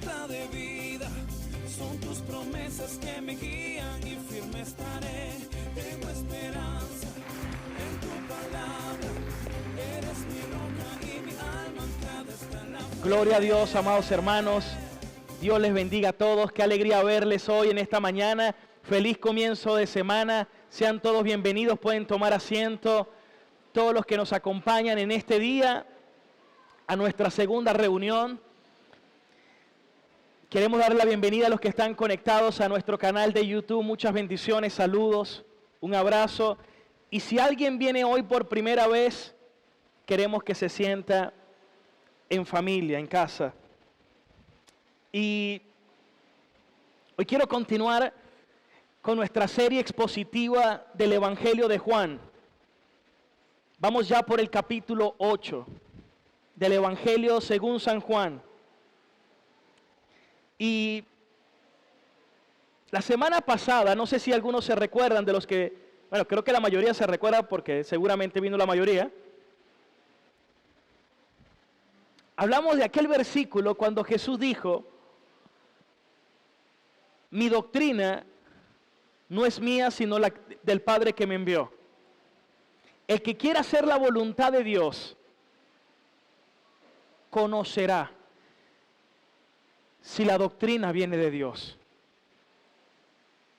senda de vida, son tus promesas que me guían y firme estaré. Tengo esperanza en tu palabra, eres mi roca y mi alma anclada está en la fe. Gloria a Dios, amados hermanos. Dios les bendiga a todos. Qué alegría verles hoy en esta mañana. Feliz comienzo de semana. Sean todos bienvenidos, pueden tomar asiento. Todos los que nos acompañan en este día a nuestra segunda reunión. Queremos darle la bienvenida a los que están conectados a nuestro canal de YouTube. Muchas bendiciones, saludos, un abrazo. Y si alguien viene hoy por primera vez, queremos que se sienta en familia, en casa. Y hoy quiero continuar con nuestra serie expositiva del Evangelio de Juan. Vamos ya por el capítulo 8 del Evangelio según San Juan. Y la semana pasada, no sé si algunos se recuerdan de los que, bueno, creo que la mayoría se recuerda porque seguramente vino la mayoría. Hablamos de aquel versículo cuando Jesús dijo: mi doctrina no es mía, sino la del Padre que me envió. El que quiera hacer la voluntad de Dios, conocerá si la doctrina viene de Dios.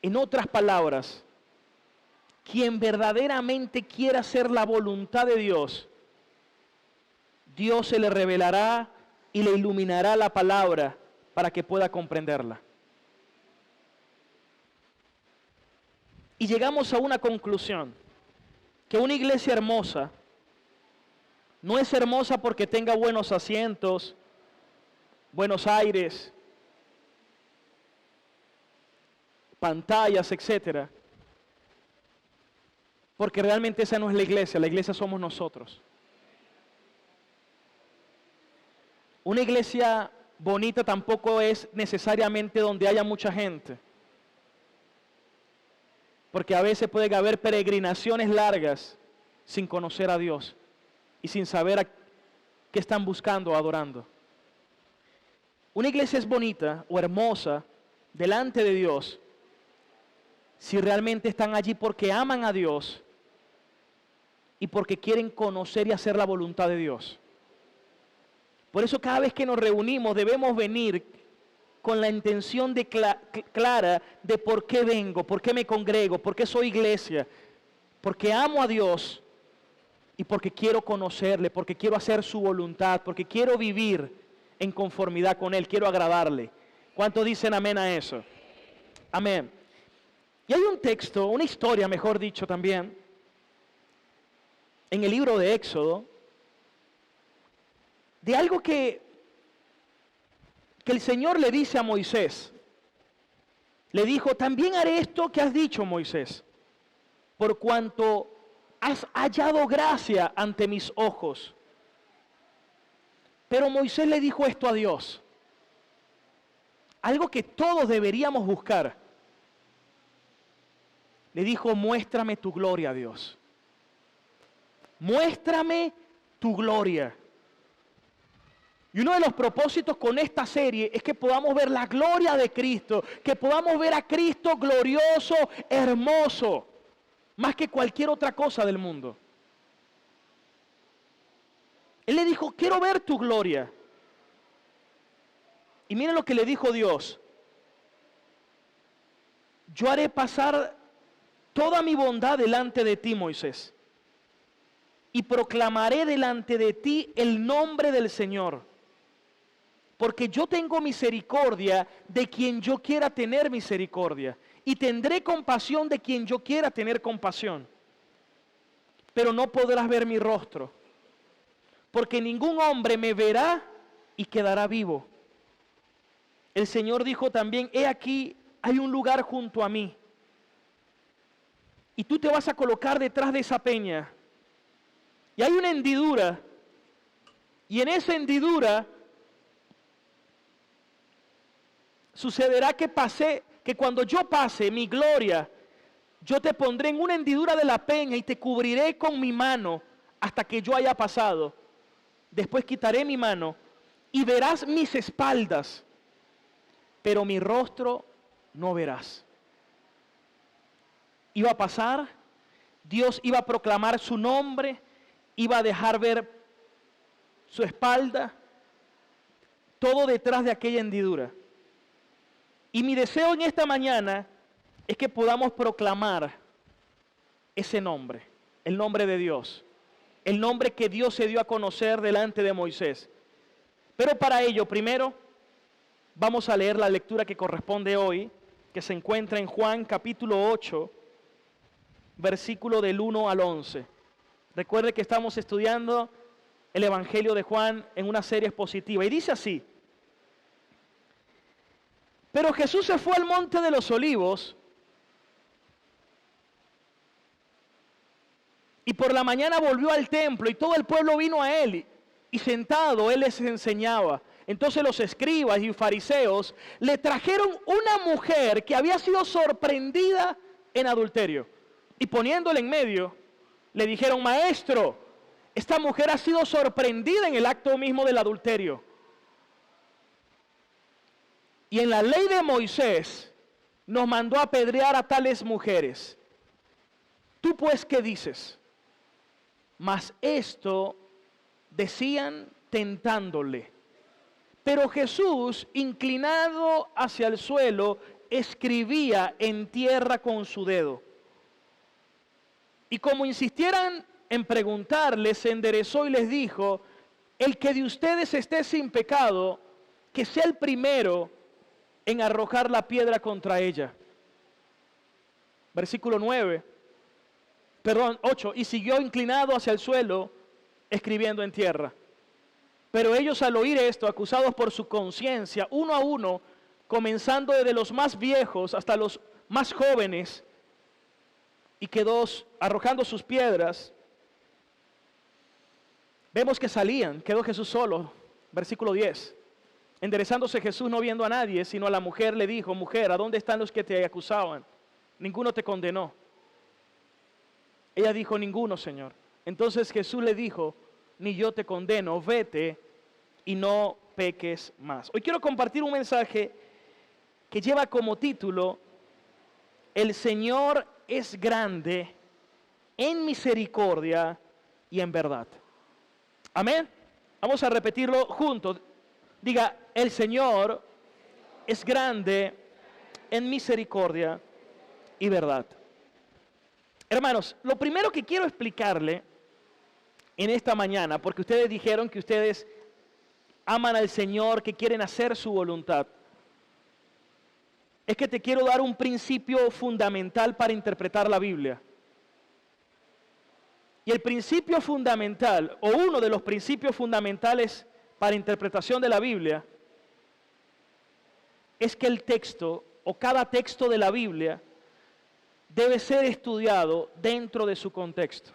En otras palabras, quien verdaderamente quiera hacer la voluntad de Dios, Dios se le revelará y le iluminará la palabra para que pueda comprenderla. Y llegamos a una conclusión, que una iglesia hermosa no es hermosa porque tenga buenos asientos, buenos aires, pantallas, etcétera. Porque realmente esa no es la iglesia somos nosotros. Una iglesia bonita tampoco es necesariamente donde haya mucha gente. Porque a veces puede haber peregrinaciones largas sin conocer a Dios y sin saber a qué están buscando o adorando. Una iglesia es bonita o hermosa delante de Dios si realmente están allí porque aman a Dios y porque quieren conocer y hacer la voluntad de Dios. Por eso cada vez que nos reunimos debemos venir con la intención de clara de por qué vengo, por qué me congrego, por qué soy iglesia, porque amo a Dios y porque quiero conocerle, porque quiero hacer su voluntad, porque quiero vivir en conformidad con Él, quiero agradarle. ¿Cuántos dicen amén a eso? Amén. Y hay un texto, una historia mejor dicho también, en el libro de Éxodo, de algo que el Señor le dice a Moisés. Le dijo: también haré esto que has dicho, Moisés, por cuanto has hallado gracia ante mis ojos. Pero Moisés le dijo esto a Dios, algo que todos deberíamos buscar. Le dijo: muéstrame tu gloria, Dios. Muéstrame tu gloria. Y uno de los propósitos con esta serie es que podamos ver la gloria de Cristo, que podamos ver a Cristo glorioso, hermoso, más que cualquier otra cosa del mundo. Él le dijo: quiero ver tu gloria. Y miren lo que le dijo Dios: yo haré pasar toda mi bondad delante de ti, Moisés, y proclamaré delante de ti el nombre del Señor. Porque yo tengo misericordia de quien yo quiera tener misericordia, y tendré compasión de quien yo quiera tener compasión. Pero no podrás ver mi rostro, porque ningún hombre me verá y quedará vivo. El Señor dijo también: he aquí, hay un lugar junto a mí, y tú te vas a colocar detrás de esa peña, y hay una hendidura, y en esa hendidura sucederá que cuando yo pase mi gloria, yo te pondré en una hendidura de la peña y te cubriré con mi mano hasta que yo haya pasado. Después quitaré mi mano y verás mis espaldas, pero mi rostro no verás. Iba a pasar, Dios iba a proclamar su nombre, iba a dejar ver su espalda, todo detrás de aquella hendidura. Y mi deseo en esta mañana es que podamos proclamar ese nombre, el nombre de Dios, el nombre que Dios se dio a conocer delante de Moisés. Pero para ello, primero, vamos a leer la lectura que corresponde hoy, que se encuentra en Juan capítulo 8, versículo del 1 al 11. Recuerde que estamos estudiando el Evangelio de Juan en una serie expositiva. Y dice así: pero Jesús se fue al monte de los olivos, y por la mañana volvió al templo, y todo el pueblo vino a él, y sentado él les enseñaba. Entonces los escribas y fariseos le trajeron una mujer que había sido sorprendida en adulterio. Y poniéndole en medio, le dijeron: maestro, esta mujer ha sido sorprendida en el acto mismo del adulterio. Y en la ley de Moisés nos mandó a apedrear a tales mujeres. ¿Tú pues qué dices? Mas esto decían tentándole. Pero Jesús, inclinado hacia el suelo, escribía en tierra con su dedo. Y como insistieran en preguntarle, se enderezó y les dijo: el que de ustedes esté sin pecado, que sea el primero en arrojar la piedra contra ella. Versículo 8, y siguió inclinado hacia el suelo, escribiendo en tierra. Pero ellos, al oír esto, acusados por su conciencia, uno a uno, comenzando desde los más viejos hasta los más jóvenes, y quedó arrojando sus piedras, vemos que salían, quedó Jesús solo. Versículo 10. Enderezándose Jesús, no viendo a nadie, sino a la mujer, le dijo: mujer, ¿a dónde están los que te acusaban? Ninguno te condenó. Ella dijo: ninguno, Señor. Entonces Jesús le dijo: ni yo te condeno, vete y no peques más. Hoy quiero compartir un mensaje que lleva como título: el Señor es grande en misericordia y en verdad. Amén. Vamos a repetirlo juntos. Diga: el Señor es grande en misericordia y verdad. Hermanos, lo primero que quiero explicarle en esta mañana, porque ustedes dijeron que ustedes aman al Señor, que quieren hacer su voluntad, es que te quiero dar un principio fundamental para interpretar la Biblia. Y el principio fundamental, o uno de los principios fundamentales para interpretación de la Biblia, es que el texto, o cada texto de la Biblia, debe ser estudiado dentro de su contexto.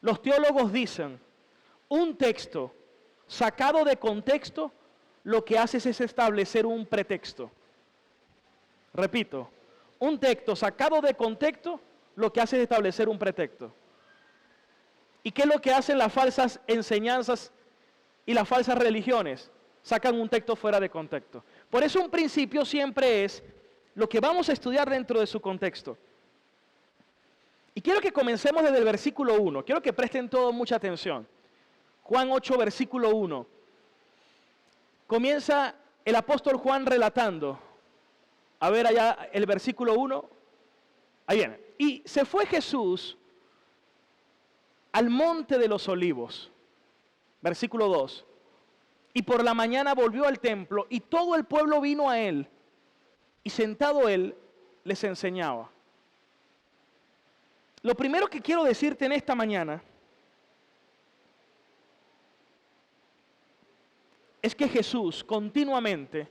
Los teólogos dicen: un texto sacado de contexto, lo que hace es establecer un pretexto. Repito, un texto sacado de contexto, lo que hace es establecer un pretexto. ¿Y qué es lo que hacen las falsas enseñanzas y las falsas religiones? Sacan un texto fuera de contexto. Por eso un principio siempre es lo que vamos a estudiar dentro de su contexto. Y quiero que comencemos desde el versículo 1. Quiero que presten todos mucha atención. Juan 8, versículo 1. Comienza el apóstol Juan relatando. A ver allá el versículo 1. Ahí viene. Y se fue Jesús al monte de los olivos. Versículo 2. Y por la mañana volvió al templo, y todo el pueblo vino a él, y sentado él les enseñaba. Lo primero que quiero decirte en esta mañana es que Jesús continuamente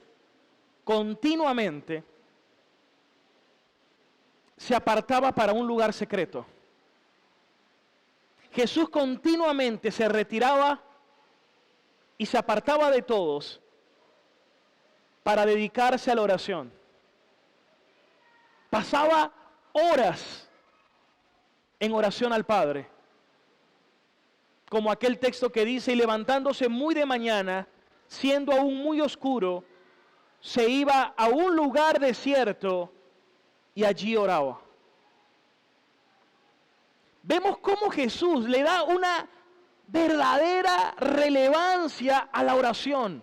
se apartaba para un lugar secreto. Jesús continuamente se retiraba y se apartaba de todos para dedicarse a la oración. Pasaba horas en oración al Padre. Como aquel texto que dice: y levantándose muy de mañana, siendo aún muy oscuro, se iba a un lugar desierto y allí oraba. Vemos cómo Jesús le da una verdadera relevancia a la oración.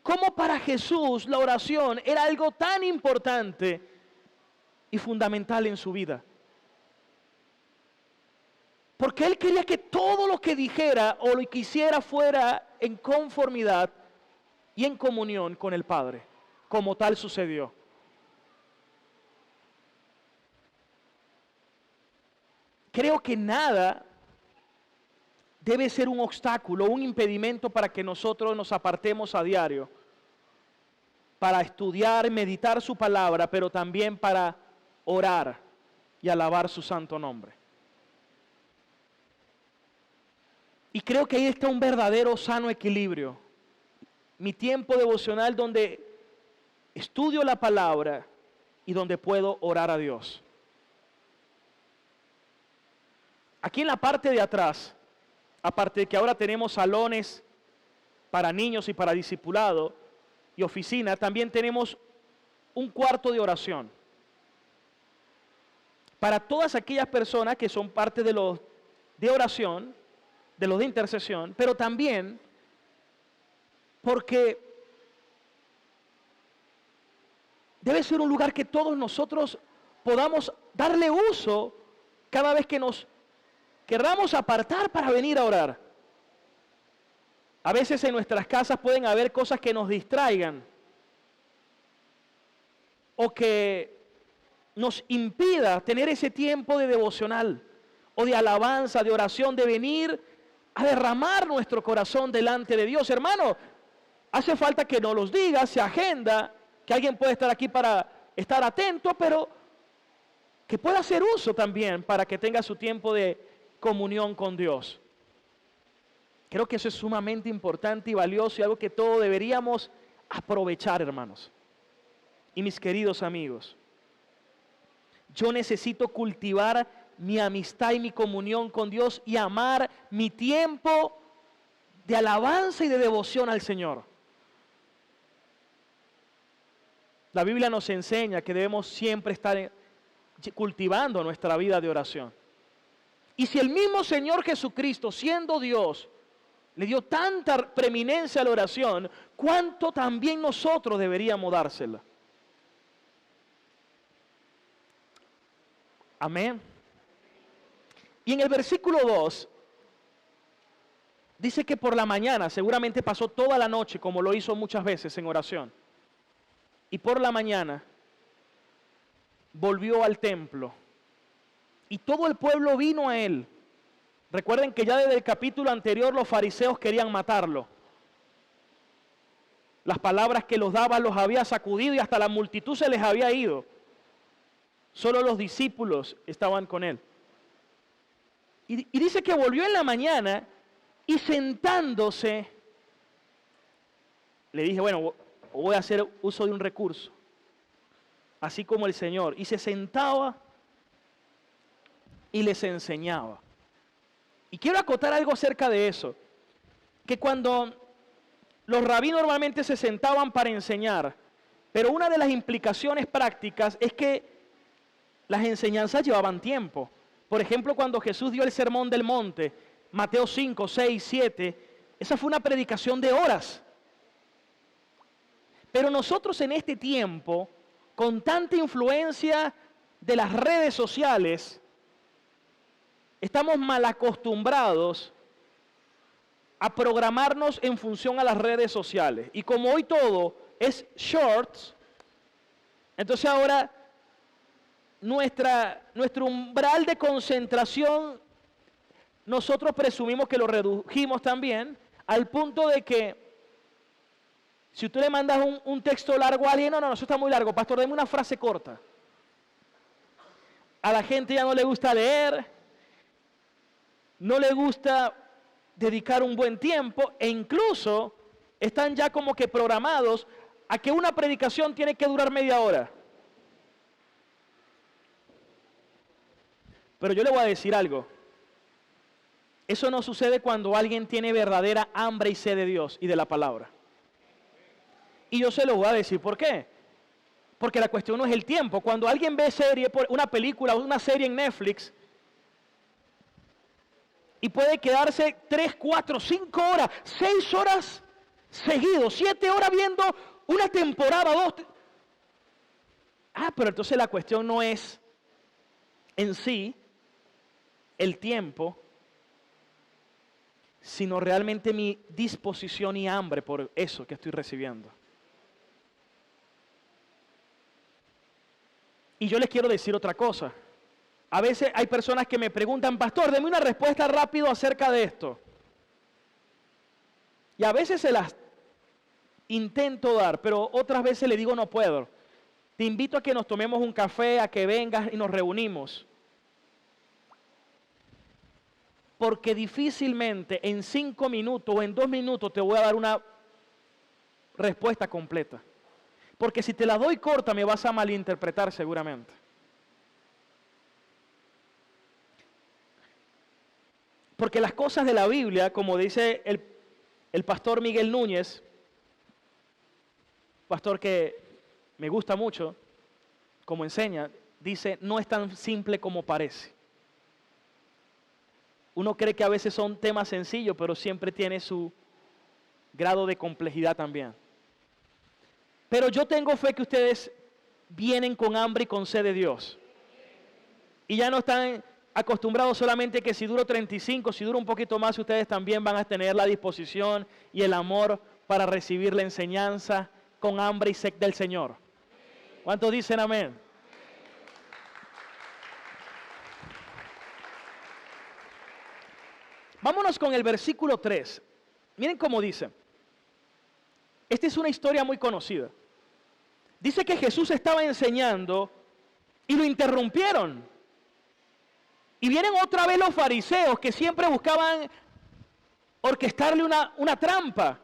Cómo para Jesús la oración era algo tan importante y fundamental en su vida. Porque Él quería que todo lo que dijera o lo que hiciera fuera en conformidad y en comunión con el Padre. Como tal sucedió. Creo que nada debe ser un obstáculo, un impedimento para que nosotros nos apartemos a diario, para estudiar, meditar su palabra, pero también para orar y alabar su santo nombre. Y creo que ahí está un verdadero sano equilibrio. Mi tiempo devocional donde estudio la palabra y donde puedo orar a Dios. Aquí en la parte de atrás, aparte de que ahora tenemos salones para niños y para discipulado y oficina, también tenemos un cuarto de oración. Para todas aquellas personas que son parte de los de oración, de los de intercesión, pero también porque debe ser un lugar que todos nosotros podamos darle uso cada vez que nos querramos apartar para venir a orar. A veces en nuestras casas pueden haber cosas que nos distraigan o que nos impida tener ese tiempo de devocional o de alabanza, de oración, de venir a derramar nuestro corazón delante de Dios. Hermano, hace falta que nos los diga, se agenda, que alguien puede estar aquí para estar atento, pero que pueda hacer uso también para que tenga su tiempo de comunión con Dios. Creo que eso es sumamente importante y valioso y algo que todos deberíamos aprovechar, hermanos. Y mis queridos amigos, yo necesito cultivar mi amistad y mi comunión con Dios y amar mi tiempo de alabanza y de devoción al Señor. La Biblia nos enseña que debemos siempre estar cultivando nuestra vida de oración. Y si el mismo Señor Jesucristo, siendo Dios, le dio tanta preeminencia a la oración, ¿cuánto también nosotros deberíamos dársela? Amén. Y en el versículo 2, dice que por la mañana, seguramente pasó toda la noche, como lo hizo muchas veces en oración. Y por la mañana, volvió al templo. Y todo el pueblo vino a él. Recuerden que ya desde el capítulo anterior los fariseos querían matarlo. Las palabras que los daba los había sacudido y hasta la multitud se les había ido. Solo los discípulos estaban con él. Y dice que volvió en la mañana y sentándose, le dije, bueno, voy a hacer uso de un recurso, así como el Señor. Y se sentaba y les enseñaba. Y quiero acotar algo acerca de eso, que cuando los rabí normalmente se sentaban para enseñar, pero una de las implicaciones prácticas es que las enseñanzas llevaban tiempo. Por ejemplo, cuando Jesús dio el sermón del monte, Mateo 5, 6, 7, esa fue una predicación de horas. Pero nosotros en este tiempo, con tanta influencia de las redes sociales, estamos mal acostumbrados a programarnos en función a las redes sociales. Y como hoy todo es shorts, entonces ahora nuestro umbral de concentración, nosotros presumimos que lo redujimos también, al punto de que si tú le mandas un texto largo a alguien, no, eso está muy largo, pastor, deme una frase corta. A la gente ya no le gusta leer, no le gusta dedicar un buen tiempo e incluso están ya como que programados a que una predicación tiene que durar media hora. Pero yo le voy a decir algo. Eso no sucede cuando alguien tiene verdadera hambre y sed de Dios y de la palabra. Y yo se lo voy a decir por qué. Porque la cuestión no es el tiempo. Cuando alguien ve una película o una serie en Netflix y puede quedarse 3, 4, 5 horas, 6 horas seguidos, 7 horas viendo una temporada, 2. Pero entonces la cuestión no es en sí el tiempo, sino realmente mi disposición y hambre por eso que estoy recibiendo. Y yo les quiero decir otra cosa. A veces hay personas que me preguntan, pastor, deme una respuesta rápido acerca de esto. Y a veces se las intento dar, pero otras veces le digo no puedo. Te invito a que nos tomemos un café, a que vengas y nos reunimos. Porque difícilmente en 5 minutos o en 2 minutos te voy a dar una respuesta completa. Porque si te la doy corta me vas a malinterpretar seguramente. Porque las cosas de la Biblia, como dice el pastor Miguel Núñez, pastor que me gusta mucho, como enseña, dice, no es tan simple como parece. Uno cree que a veces son temas sencillos, pero siempre tiene su grado de complejidad también. Pero yo tengo fe que ustedes vienen con hambre y con sed de Dios. Y ya no están acostumbrados solamente que si duro 35, si duro un poquito más, ustedes también van a tener la disposición y el amor para recibir la enseñanza con hambre y sed del Señor. ¿Cuántos dicen amén? Vámonos con el versículo 3. Miren cómo dice. Esta es una historia muy conocida. Dice que Jesús estaba enseñando y lo interrumpieron. Y vienen otra vez los fariseos que siempre buscaban orquestarle una trampa.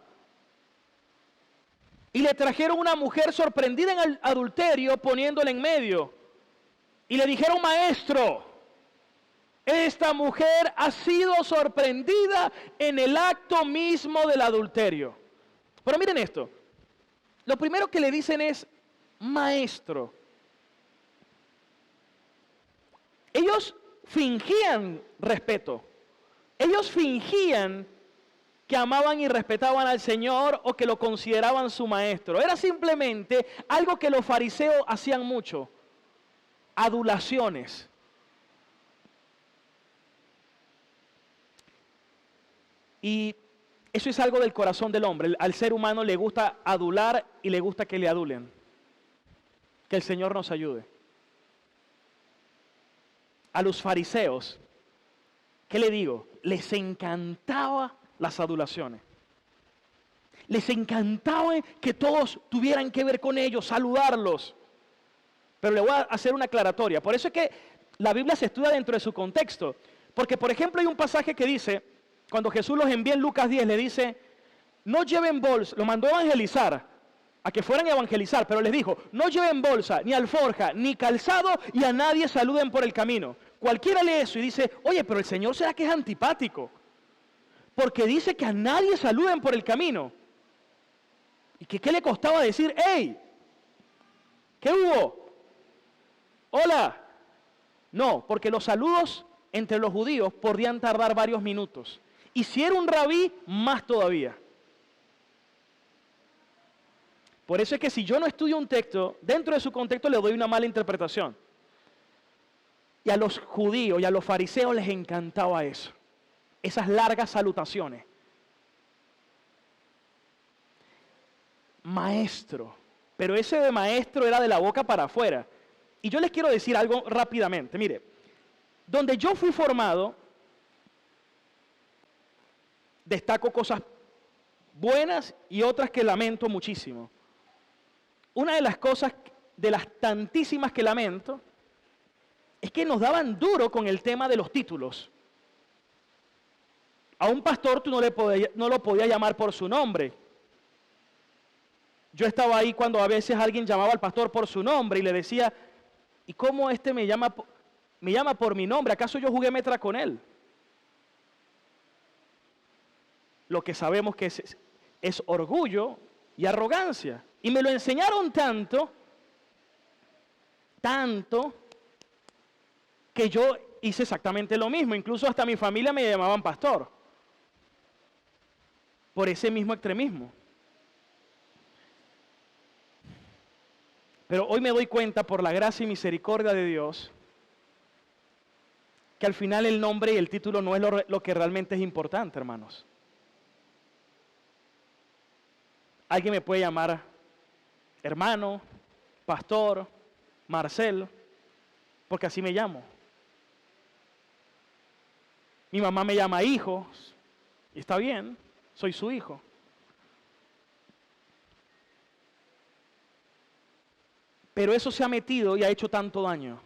Y le trajeron una mujer sorprendida en el adulterio poniéndola en medio. Y le dijeron, maestro, esta mujer ha sido sorprendida en el acto mismo del adulterio. Pero miren esto. Lo primero que le dicen es, maestro. Ellos fingían respeto. Ellos fingían que amaban y respetaban al Señor o que lo consideraban su maestro. Era simplemente algo que los fariseos hacían mucho. Adulaciones. Y eso es algo del corazón del hombre. Al ser humano le gusta adular y le gusta que le adulen. Que el Señor nos ayude. A los fariseos, ¿qué le digo? Les encantaba las adulaciones. Les encantaba que todos tuvieran que ver con ellos, saludarlos. Pero le voy a hacer una aclaratoria. Por eso es que la Biblia se estudia dentro de su contexto. Porque, por ejemplo, hay un pasaje que dice, cuando Jesús los envía en Lucas 10, le dice, no lleven bolsa, los mandó a evangelizar, a que fueran a evangelizar, pero les dijo, no lleven bolsa, ni alforja, ni calzado, y a nadie saluden por el camino. Cualquiera lee eso y dice, oye, pero el Señor será que es antipático, porque dice que a nadie saluden por el camino. ¿Y qué le costaba decir, hey, qué hubo? Hola. No, porque los saludos entre los judíos podían tardar varios minutos. Y si era un rabí, más todavía. Por eso es que si yo no estudio un texto, dentro de su contexto le doy una mala interpretación. Y a los judíos y a los fariseos les encantaba eso. Esas largas salutaciones. Maestro. Pero ese de maestro era de la boca para afuera. Y yo les quiero decir algo rápidamente. Mire, donde yo fui formado, destaco cosas buenas y otras que lamento muchísimo. Una de las cosas, de las tantísimas que lamento, es que nos daban duro con el tema de los títulos. A un pastor tú no lo podías llamar por su nombre. Yo estaba ahí cuando a veces alguien llamaba al pastor por su nombre y le decía, ¿y cómo este me llama por mi nombre? ¿Acaso yo jugué metra con él? Lo que sabemos que es orgullo y arrogancia. Y me lo enseñaron tanto, que yo hice exactamente lo mismo. Incluso hasta mi familia me llamaban pastor. Por ese mismo extremismo. Pero hoy me doy cuenta, por la gracia y misericordia de Dios, que al final el nombre y el título no es lo que realmente es importante, hermanos. Alguien me puede llamar hermano, pastor, Marcel, porque así me llamo. Mi mamá me llama hijo, y está bien, soy su hijo. Pero eso se ha metido y ha hecho tanto daño.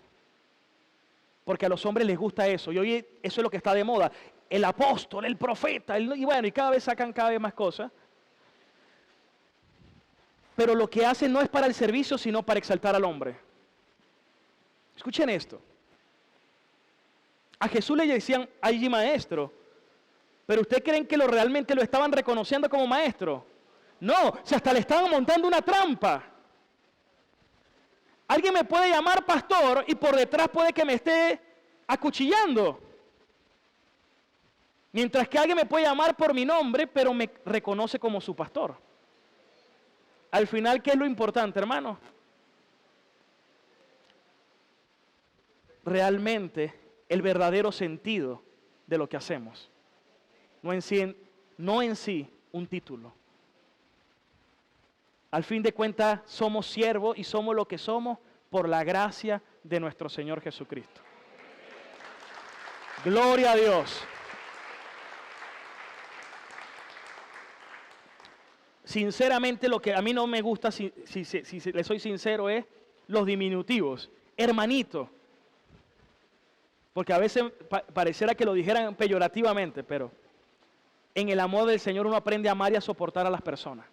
Porque a los hombres les gusta eso. Y hoy eso es lo que está de moda. El apóstol, el profeta, y bueno, y cada vez sacan cada vez más cosas. Pero lo que hacen no es para el servicio, sino para exaltar al hombre. Escuchen esto. A Jesús le decían allí maestro. Pero ¿ustedes creen que realmente lo estaban reconociendo como maestro? No, si hasta le estaban montando una trampa. Alguien me puede llamar pastor y por detrás puede que me esté acuchillando. Mientras que alguien me puede llamar por mi nombre, pero me reconoce como su pastor. Al final, ¿qué es lo importante, hermano? Realmente el verdadero sentido de lo que hacemos. No en sí un título. Al fin de cuentas, somos siervos y somos lo que somos por la gracia de nuestro Señor Jesucristo. Gloria a Dios. Sinceramente, lo que a mí no me gusta, si le soy sincero, es los diminutivos. Hermanito. Porque a veces pareciera que lo dijeran peyorativamente, pero en el amor del Señor uno aprende a amar y a soportar a las personas.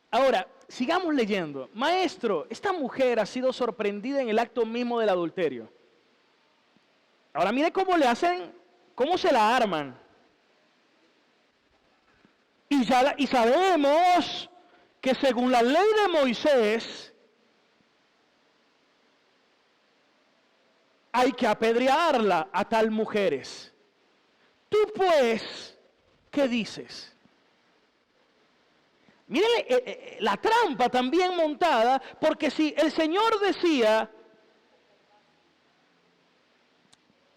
Ahora, sigamos leyendo. Maestro, esta mujer ha sido sorprendida en el acto mismo del adulterio. Ahora mire cómo le hacen, cómo se la arman. Y sabemos que según la ley de Moisés, hay que apedrearla a tal mujeres. Tú pues, ¿qué dices? Miren la trampa también montada, porque si el Señor decía,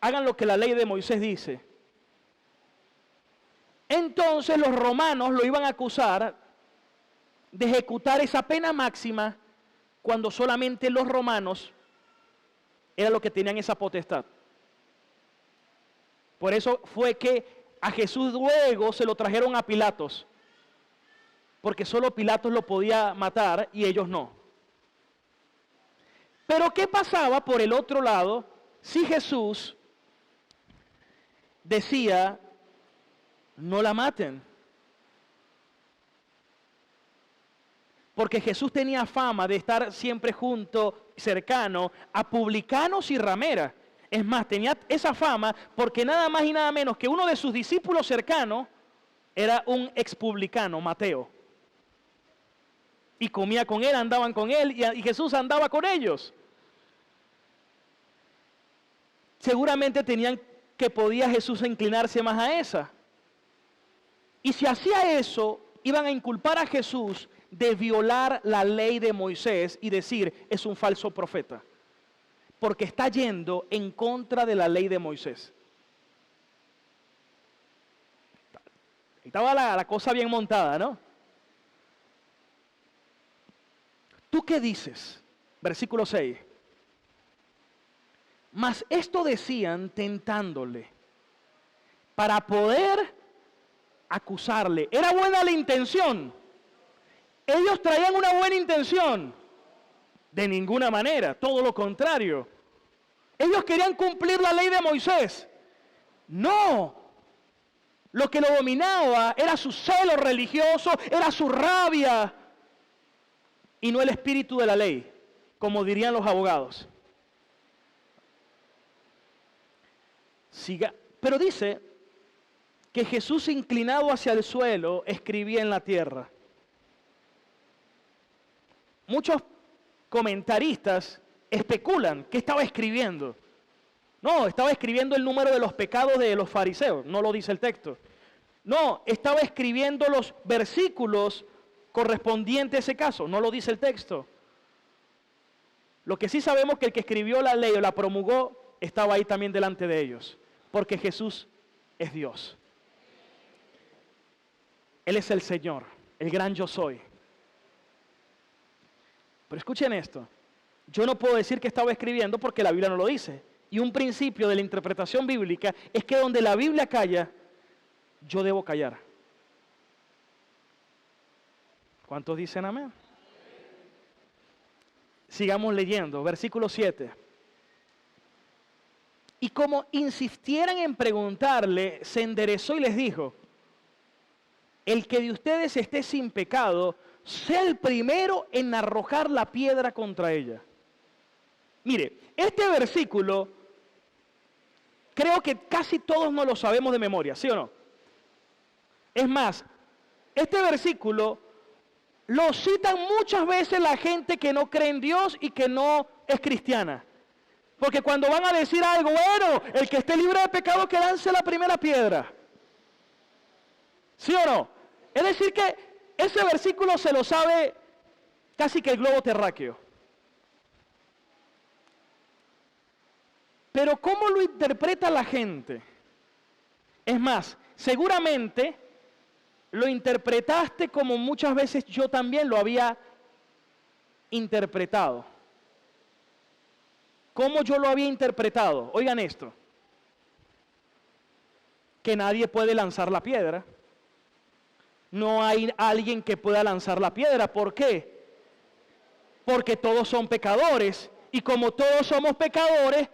hagan lo que la ley de Moisés dice, entonces los romanos lo iban a acusar de ejecutar esa pena máxima cuando solamente los romanos eran los que tenían esa potestad. Por eso fue que a Jesús luego se lo trajeron a Pilatos. Porque solo Pilatos lo podía matar y ellos no. Pero ¿qué pasaba por el otro lado si Jesús decía, no la maten? Porque Jesús tenía fama de estar siempre junto, cercano a publicanos y rameras. Es más, tenía esa fama porque nada más y nada menos que uno de sus discípulos cercanos era un expublicano, Mateo. Y comía con él, andaban con él, y Jesús andaba con ellos. Seguramente tenían que podía Jesús inclinarse más a esa. Y si hacía eso, iban a inculpar a Jesús de violar la ley de Moisés y decir, es un falso profeta. Porque está yendo en contra de la ley de Moisés. Estaba la cosa bien montada, ¿no? ¿Tú qué dices? Versículo 6. Mas esto decían tentándole para poder acusarle. ¿Era buena la intención? Ellos traían una buena intención. De ninguna manera, todo lo contrario. Ellos querían cumplir la ley de Moisés. No. Lo que lo dominaba era su celo religioso, era su rabia. Y no el espíritu de la ley, como dirían los abogados. Pero dice, que Jesús, inclinado hacia el suelo, escribía en la tierra. Muchos comentaristas especulan que estaba escribiendo. No, estaba escribiendo el número de los pecados de los fariseos, no lo dice el texto. No, estaba escribiendo los versículos correspondientes a ese caso, no lo dice el texto. Lo que sí sabemos es que el que escribió la ley o la promulgó estaba ahí también delante de ellos, porque Jesús es Dios. Él es el Señor, el gran yo soy. Pero escuchen esto, yo no puedo decir que estaba escribiendo porque la Biblia no lo dice. Y un principio de la interpretación bíblica es que donde la Biblia calla, yo debo callar. ¿Cuántos dicen amén? Sigamos leyendo, versículo 7. Y como insistieran en preguntarle, se enderezó y les dijo: el que de ustedes esté sin pecado, sea el primero en arrojar la piedra contra ella. Mire, este versículo creo que casi todos no lo sabemos de memoria, ¿sí o no? Es más, este versículo lo citan muchas veces la gente que no cree en Dios y que no es cristiana. Porque cuando van a decir algo, bueno, el que esté libre de pecado que lance la primera piedra. ¿Sí o no? Es decir que ese versículo se lo sabe casi que el globo terráqueo. Pero ¿cómo lo interpreta la gente? Es más, seguramente lo interpretaste como muchas veces yo también lo había interpretado. ¿Cómo yo lo había interpretado? Oigan esto. Que nadie puede lanzar la piedra. No hay alguien que pueda lanzar la piedra. ¿Por qué? Porque todos son pecadores. Y como todos somos pecadores,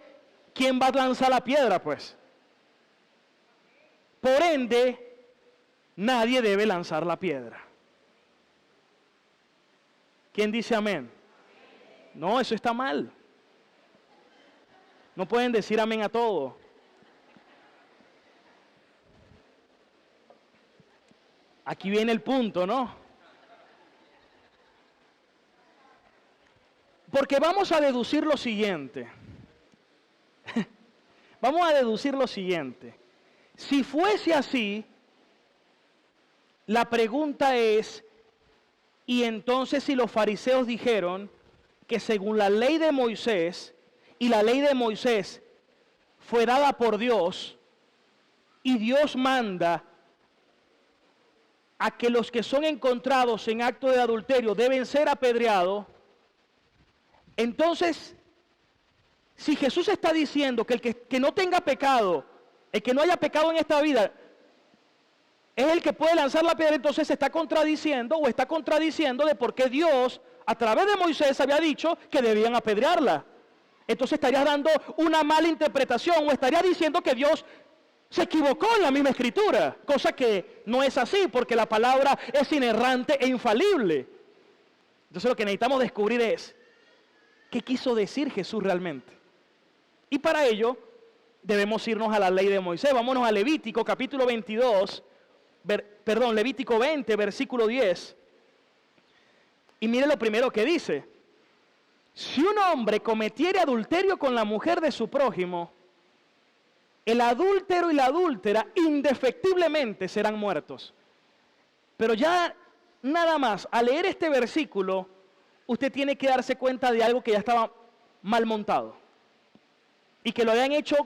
¿quién va a lanzar la piedra, pues? Por ende, nadie debe lanzar la piedra. ¿Quién dice amén? No, eso está mal. No pueden decir amén a todo. Aquí viene el punto, ¿no? Porque vamos a deducir lo siguiente. Vamos a deducir lo siguiente. Si fuese así, la pregunta es, y entonces si los fariseos dijeron que según la ley de Moisés, y la ley de Moisés fue dada por Dios, y Dios manda a que los que son encontrados en acto de adulterio deben ser apedreados, entonces, si Jesús está diciendo que el que no tenga pecado, el que no haya pecado en esta vida, es el que puede lanzar la piedra, entonces se está contradiciendo o está contradiciendo de por qué Dios, a través de Moisés, había dicho que debían apedrearla. Entonces estarías dando una mala interpretación o estarías diciendo que Dios se equivocó en la misma escritura, cosa que no es así porque la palabra es inerrante e infalible. Entonces lo que necesitamos descubrir es qué quiso decir Jesús realmente. Y para ello debemos irnos a la ley de Moisés. Vámonos a Levítico capítulo 22, Levítico 20, versículo 10. Y mire lo primero que dice. Si un hombre cometiere adulterio con la mujer de su prójimo, el adúltero y la adúltera indefectiblemente serán muertos. Pero ya nada más, al leer este versículo, usted tiene que darse cuenta de algo que ya estaba mal montado. Y que lo habían hecho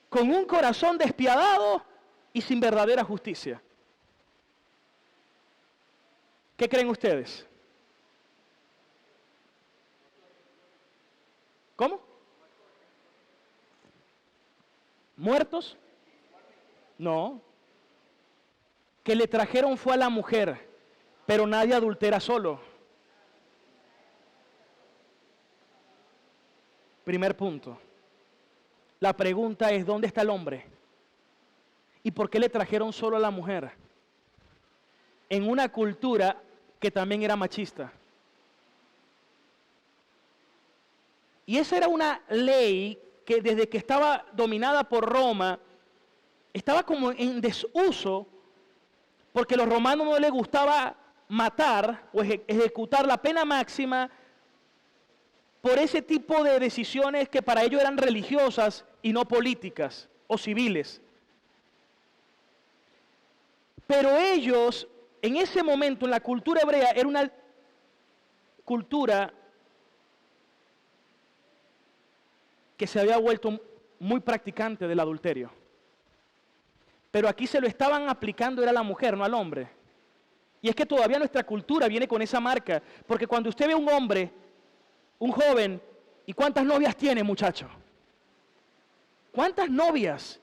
con un corazón despiadado y sin verdadera justicia. ¿Qué creen ustedes? ¿Cómo? ¿Muertos? No. Que le trajeron fue a la mujer, pero nadie adultera solo. Primer punto. La pregunta es, ¿dónde está el hombre? ¿Y por qué le trajeron solo a la mujer? En una cultura que también era machista. Y esa era una ley que desde que estaba dominada por Roma, estaba como en desuso, porque a los romanos no les gustaba matar o ejecutar la pena máxima por ese tipo de decisiones que para ellos eran religiosas y no políticas o civiles. Pero ellos, en ese momento, en la cultura hebrea, era una cultura que se había vuelto muy practicante del adulterio. Pero aquí se lo estaban aplicando, era a la mujer, no al hombre. Y es que todavía nuestra cultura viene con esa marca, porque cuando usted ve a un hombre, un joven, ¿y cuántas novias tiene, muchacho? ¿Cuántas novias?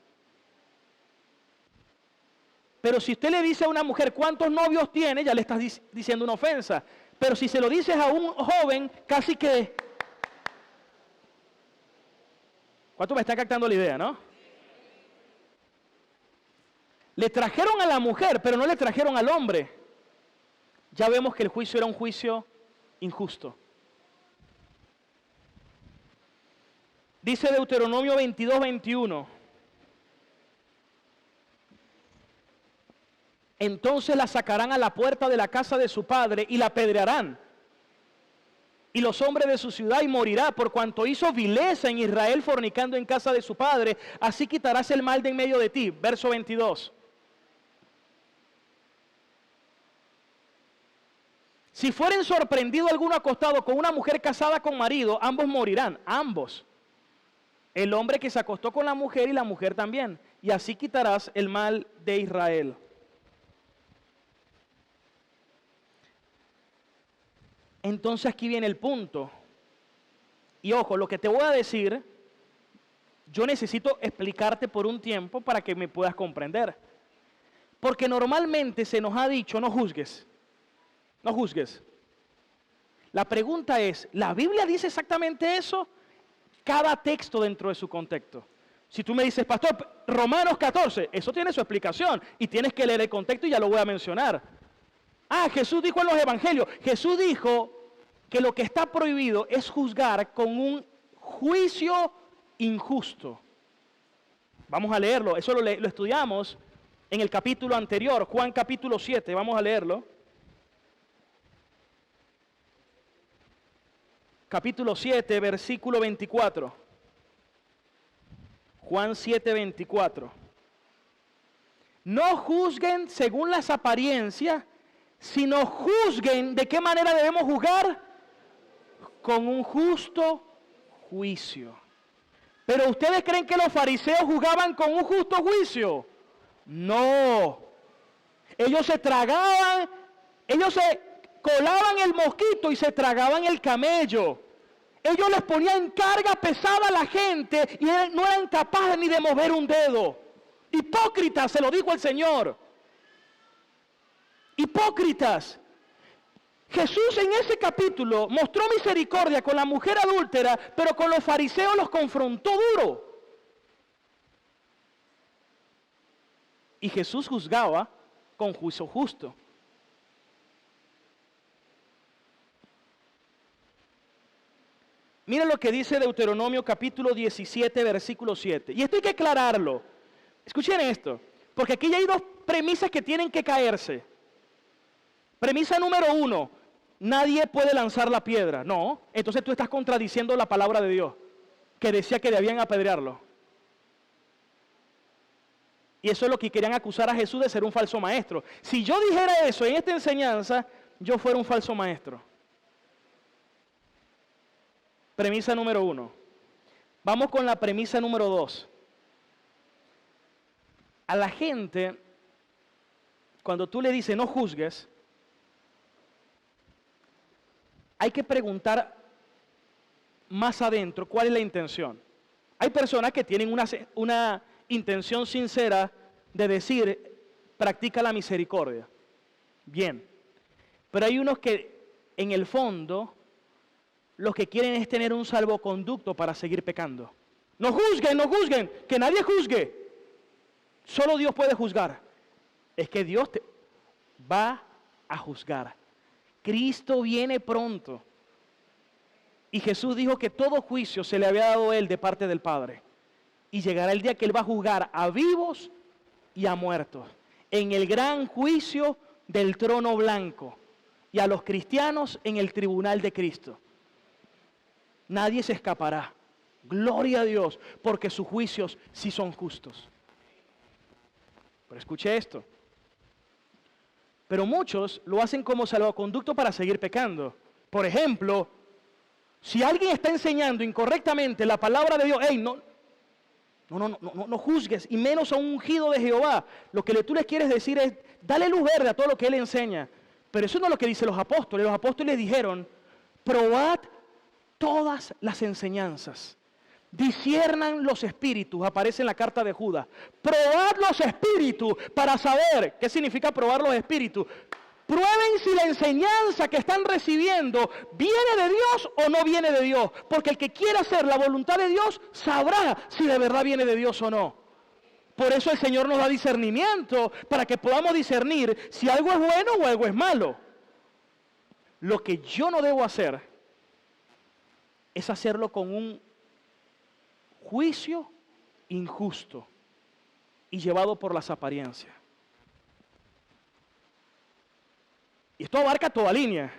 Pero si usted le dice a una mujer cuántos novios tiene, ya le estás diciendo una ofensa. Pero si se lo dices a un joven, casi que... ¿Cuánto me está captando la idea, no? Le trajeron a la mujer, pero no le trajeron al hombre. Ya vemos que el juicio era un juicio injusto. Dice Deuteronomio 22:21. Entonces la sacarán a la puerta de la casa de su padre y la apedrearán. Y los hombres de su ciudad y morirá por cuanto hizo vileza en Israel fornicando en casa de su padre. Así quitarás el mal de en medio de ti. Verso 22. Si fueren sorprendido alguno acostado con una mujer casada con marido, ambos morirán, ambos. El hombre que se acostó con la mujer y la mujer también. Y así quitarás el mal de Israel. Entonces aquí viene el punto. Y ojo, lo que te voy a decir, yo necesito explicarte por un tiempo para que me puedas comprender. Porque normalmente se nos ha dicho, no juzgues. No juzgues. La pregunta es, ¿la Biblia dice exactamente eso? Cada texto dentro de su contexto. Si tú me dices, pastor, Romanos 14, eso tiene su explicación y tienes que leer el contexto y ya lo voy a mencionar. Jesús dijo en los evangelios, Jesús dijo que lo que está prohibido es juzgar con un juicio injusto. Vamos a leerlo, eso lo estudiamos en el capítulo anterior, Juan capítulo 7, vamos a leerlo. Capítulo 7, versículo 24. Juan 7, 24. No juzguen según las apariencias, sino juzguen de qué manera debemos juzgar, con un justo juicio. Pero ¿ustedes creen que los fariseos juzgaban con un justo juicio? No. Ellos se tragaban, ellos se colaban el mosquito y se tragaban el camello. Ellos les ponían carga pesada a la gente y no eran capaces ni de mover un dedo. Hipócritas, se lo dijo el Señor. Hipócritas. Jesús en ese capítulo mostró misericordia con la mujer adúltera, pero con los fariseos los confrontó duro. Y Jesús juzgaba con juicio justo. Mira lo que dice Deuteronomio capítulo 17, versículo 7. Y esto hay que aclararlo. Escuchen esto, porque aquí ya hay dos premisas que tienen que caerse. Premisa número 1, nadie puede lanzar la piedra. No, entonces tú estás contradiciendo la palabra de Dios, que decía que debían apedrearlo. Y eso es lo que querían acusar a Jesús de ser un falso maestro. Si yo dijera eso en esta enseñanza, yo fuera un falso maestro. Premisa número 1. Vamos con la premisa número 2. A la gente, cuando tú le dices no juzgues, hay que preguntar más adentro cuál es la intención. Hay personas que tienen una intención sincera de decir, practica la misericordia. Bien. Pero hay unos que en el fondo los que quieren es tener un salvoconducto para seguir pecando. No juzguen, no juzguen, que nadie juzgue. Solo Dios puede juzgar. Es que Dios te va a juzgar. Cristo viene pronto. Y Jesús dijo que todo juicio se le había dado a Él de parte del Padre. Y llegará el día que Él va a juzgar a vivos y a muertos, en el gran juicio del trono blanco, y a los cristianos en el tribunal de Cristo. Nadie se escapará. Gloria a Dios, porque sus juicios sí son justos. Pero escuche esto. Pero muchos lo hacen como salvoconducto para seguir pecando. Por ejemplo, si alguien está enseñando incorrectamente la palabra de Dios, hey, no juzgues, y menos a un ungido de Jehová. Lo que tú le quieres decir es, dale luz verde a todo lo que él enseña. Pero eso no es lo que dicen los apóstoles. Los apóstoles dijeron, probad todas las enseñanzas. Disciernan los espíritus, aparece en la carta de Judas. Probad los espíritus para saber qué significa probar los espíritus. Prueben si la enseñanza que están recibiendo viene de Dios o no viene de Dios. Porque el que quiera hacer la voluntad de Dios sabrá si de verdad viene de Dios o no. Por eso el Señor nos da discernimiento para que podamos discernir si algo es bueno o algo es malo. Lo que yo no debo hacer es hacerlo con un juicio injusto y llevado por las apariencias. Y esto abarca toda línea,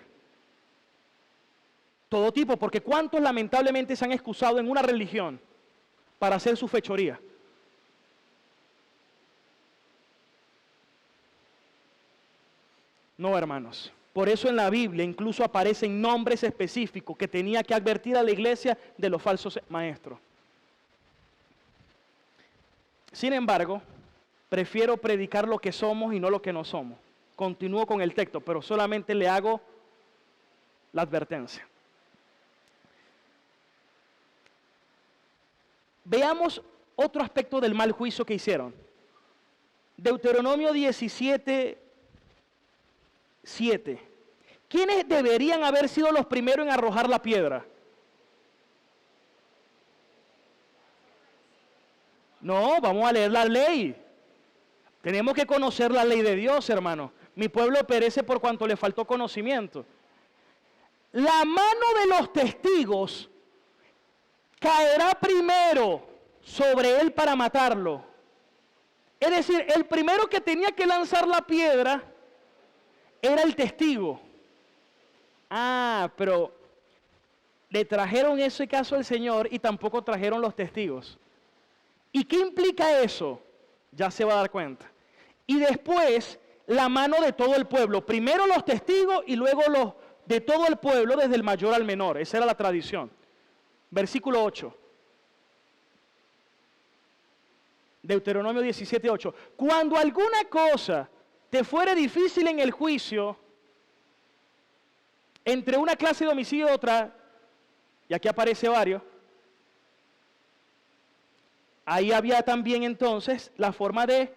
todo tipo, porque ¿cuántos lamentablemente se han excusado en una religión para hacer su fechoría? No, hermanos. Por eso en la Biblia incluso aparecen nombres específicos que tenía que advertir a la iglesia de los falsos maestros. Sin embargo, prefiero predicar lo que somos y no lo que no somos. Continúo con el texto, pero solamente le hago la advertencia. Veamos otro aspecto del mal juicio que hicieron. Deuteronomio 17:7. ¿Quiénes deberían haber sido los primeros en arrojar la piedra? No, vamos a leer la ley. Tenemos que conocer la ley de Dios, hermano. Mi pueblo perece por cuanto le faltó conocimiento. La mano de los testigos caerá primero sobre él para matarlo. Es decir, el primero que tenía que lanzar la piedra era el testigo. Pero le trajeron ese caso al Señor y tampoco trajeron los testigos. ¿Y qué implica eso? Ya se va a dar cuenta. Y después, la mano de todo el pueblo. Primero los testigos y luego los de todo el pueblo, desde el mayor al menor. Esa era la tradición. Versículo 8. Deuteronomio 17:8. Cuando alguna cosa te fuere difícil en el juicio, entre una clase de homicidio y otra, y aquí aparece varios, ahí había también entonces la forma de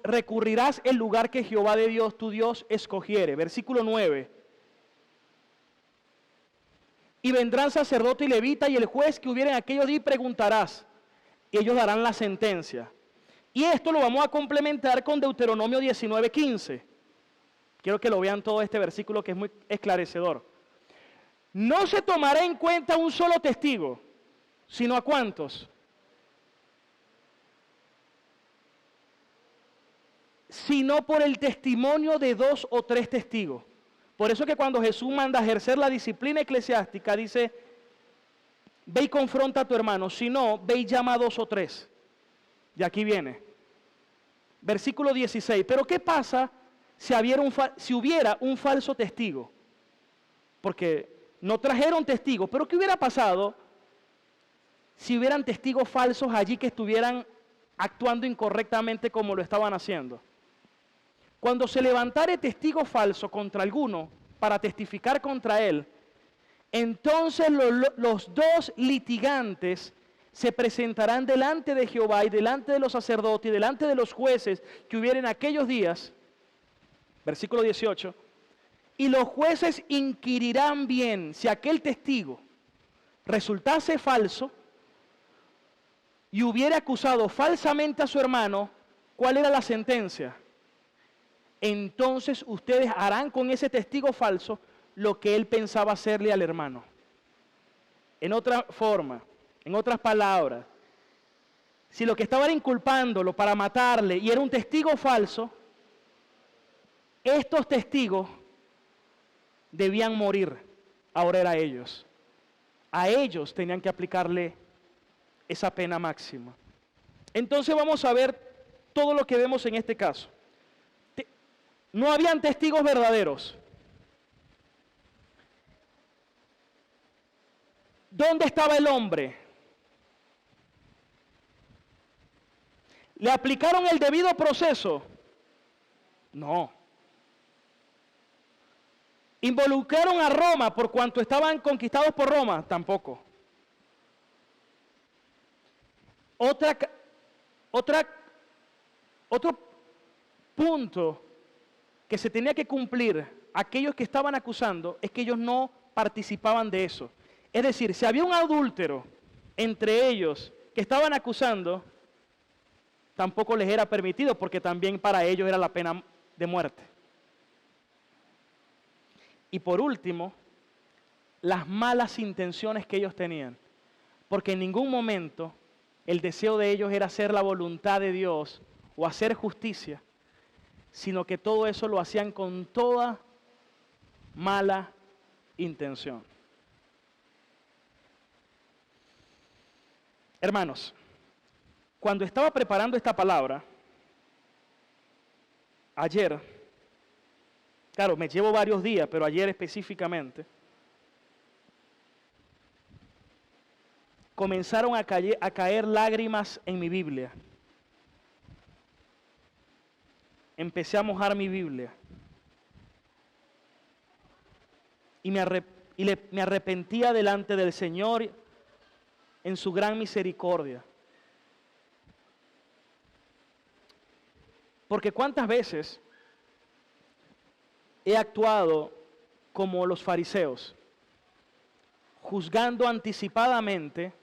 recurrirás el lugar que Jehová de Dios, tu Dios, escogiere. Versículo 9. Y vendrán sacerdote y levita y el juez que hubiera en aquellos días y preguntarás, y ellos darán la sentencia. Y esto lo vamos a complementar con Deuteronomio 19:15. Quiero que lo vean todo este versículo que es muy esclarecedor. No se tomará en cuenta un solo testigo, sino a ¿cuántos? Sino por el testimonio de 2 o 3 testigos. Por eso que cuando Jesús manda a ejercer la disciplina eclesiástica, dice, ve y confronta a tu hermano, si no, ve y llama a 2 o 3. Y aquí viene. Versículo 16. Pero ¿qué pasa si hubiera un falso testigo? Porque no trajeron testigos, pero ¿qué hubiera pasado si hubieran testigos falsos allí que estuvieran actuando incorrectamente como lo estaban haciendo? Cuando se levantare testigo falso contra alguno para testificar contra él, entonces los 2 litigantes se presentarán delante de Jehová y delante de los sacerdotes y delante de los jueces que hubiera en aquellos días, versículo 18, y los jueces inquirirán bien si aquel testigo resultase falso y hubiera acusado falsamente a su hermano, ¿cuál era la sentencia? Entonces ustedes harán con ese testigo falso lo que él pensaba hacerle al hermano. En otra forma, en otras palabras, si lo que estaban inculpándolo para matarle y era un testigo falso, estos testigos debían morir. Ahora era ellos. A ellos tenían que aplicarle esa pena máxima. Entonces vamos a ver todo lo que vemos en este caso. No habían testigos verdaderos. ¿Dónde estaba el hombre? ¿Le aplicaron el debido proceso? No. ¿Involucraron a Roma por cuanto estaban conquistados por Roma? Tampoco. Otro punto que se tenía que cumplir aquellos que estaban acusando es que ellos no participaban de eso. Es decir, si había un adúltero entre ellos que estaban acusando, tampoco les era permitido porque también para ellos era la pena de muerte. Y por último, las malas intenciones que ellos tenían, porque en ningún momento el deseo de ellos era hacer la voluntad de Dios o hacer justicia, sino que todo eso lo hacían con toda mala intención. Hermanos, cuando estaba preparando esta palabra, ayer, claro, me llevo varios días, pero ayer específicamente, comenzaron a caer lágrimas en mi Biblia. Empecé a mojar mi Biblia. Y me arrepentía delante del Señor en su gran misericordia. Porque cuántas veces he actuado como los fariseos, juzgando anticipadamente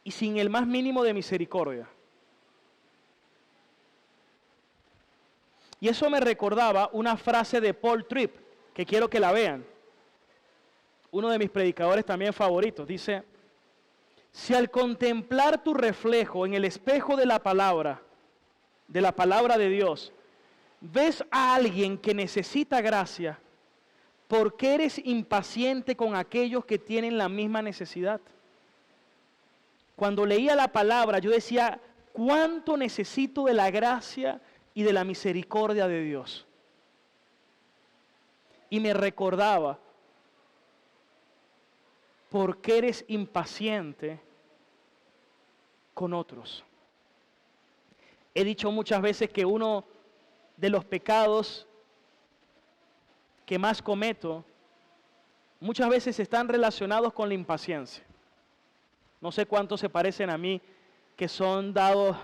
y sin el más mínimo de misericordia. Y eso me recordaba una frase de Paul Tripp, que quiero que la vean. Uno de mis predicadores también favoritos. Dice, si al contemplar tu reflejo en el espejo de la palabra de Dios, ves a alguien que necesita gracia, ¿por qué eres impaciente con aquellos que tienen la misma necesidad? Cuando leía la palabra, yo decía, ¿cuánto necesito de la gracia y de la misericordia de Dios? Y me recordaba, ¿por qué eres impaciente con otros? He dicho muchas veces que uno de los pecados que más cometo, muchas veces están relacionados con la impaciencia. No sé cuántos se parecen a mí que son dados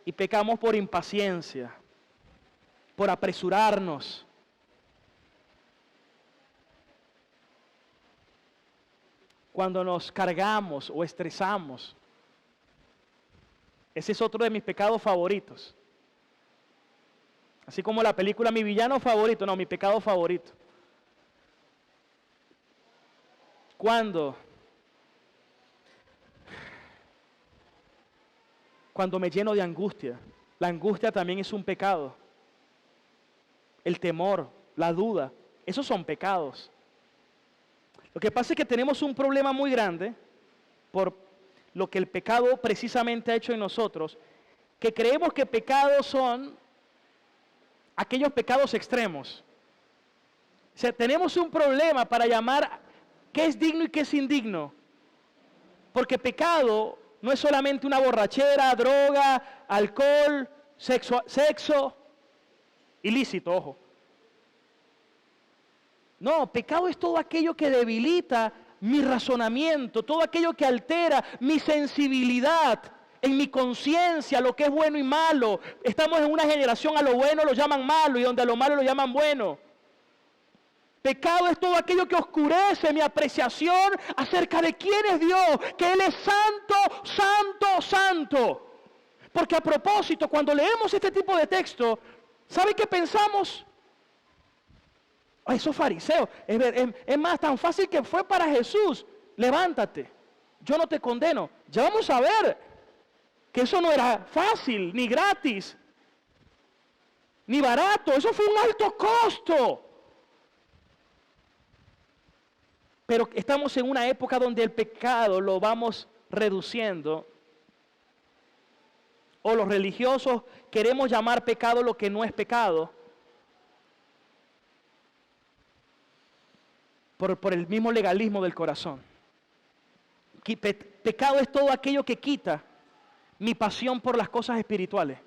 y pecamos por impaciencia, por apresurarnos. Cuando nos cargamos o estresamos. Ese es otro de mis pecados favoritos. Así como la película Mi villano favorito, no, mi pecado favorito. Cuando me lleno de angustia. La angustia también es un pecado. El temor, la duda, esos son pecados. Lo que pasa es que tenemos un problema muy grande por lo que el pecado precisamente ha hecho en nosotros, que creemos que pecados son aquellos pecados extremos. O sea, tenemos un problema para llamar qué es digno y qué es indigno. Porque pecado no es solamente una borrachera, droga, alcohol, sexo ilícito, ojo. No, pecado es todo aquello que debilita mi razonamiento, todo aquello que altera mi sensibilidad en mi conciencia, lo que es bueno y malo. Estamos en una generación, a lo bueno lo llaman malo y donde a lo malo lo llaman bueno. Pecado es todo aquello que oscurece mi apreciación acerca de quién es Dios, que Él es santo, santo, santo. Porque a propósito, cuando leemos este tipo de texto, ¿sabe qué pensamos? Ay, esos fariseos, es más, tan fácil que fue para Jesús. Levántate, yo no te condeno. Ya vamos a ver que eso no era fácil, ni gratis, ni barato. Eso fue un alto costo. Pero estamos en una época donde el pecado lo vamos reduciendo. O los religiosos queremos llamar pecado lo que no es pecado. Por el mismo legalismo del corazón. Pecado es todo aquello que quita mi pasión por las cosas espirituales.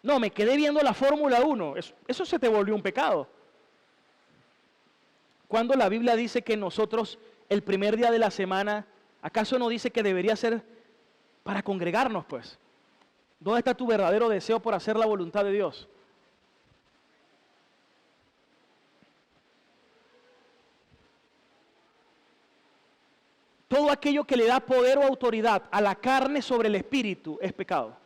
No, me quedé viendo la Fórmula 1. Eso se te volvió un pecado. Cuando la Biblia dice que nosotros el primer día de la semana, ¿acaso no dice que debería ser para congregarnos, pues? ¿Dónde está tu verdadero deseo por hacer la voluntad de Dios? Todo aquello que le da poder o autoridad a la carne sobre el espíritu es pecado.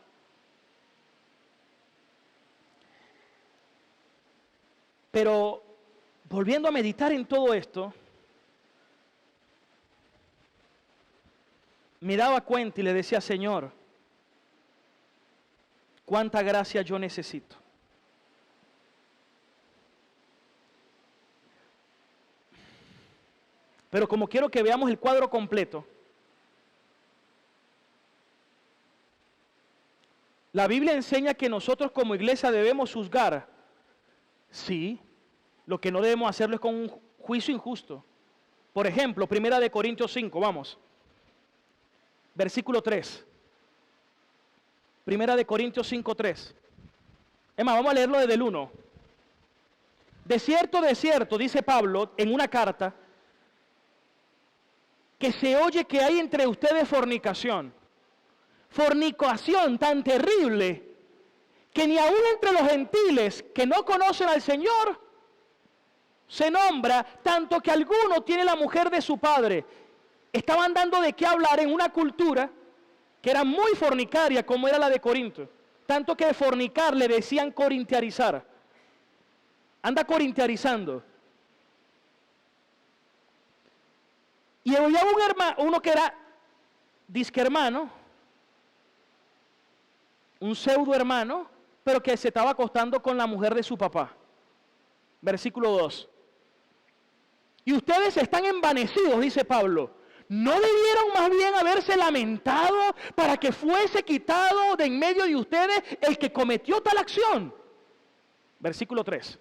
Pero volviendo a meditar en todo esto, me daba cuenta y le decía, Señor, cuánta gracia yo necesito. Pero como quiero que veamos el cuadro completo, la Biblia enseña que nosotros como iglesia debemos juzgar. Sí, lo que no debemos hacerlo es con un juicio injusto. Por ejemplo, 1 Corintios 5, vamos. Versículo 3. 1 Corintios 5, 3. Es más, vamos a leerlo desde el 1. De cierto, dice Pablo en una carta, que se oye que hay entre ustedes fornicación. Fornicación tan terrible que ni aún entre los gentiles que no conocen al Señor se nombra, tanto que alguno tiene la mujer de su padre. Estaban dando de qué hablar en una cultura que era muy fornicaria como era la de Corinto. Tanto que de fornicar le decían corintiarizar. Anda corintiarizando. Y había uno que era disque hermano, un pseudo hermano, pero que se estaba acostando con la mujer de su papá. Versículo 2. Y ustedes están envanecidos, dice Pablo. ¿No debieron más bien haberse lamentado para que fuese quitado de en medio de ustedes el que cometió tal acción? Versículo 3.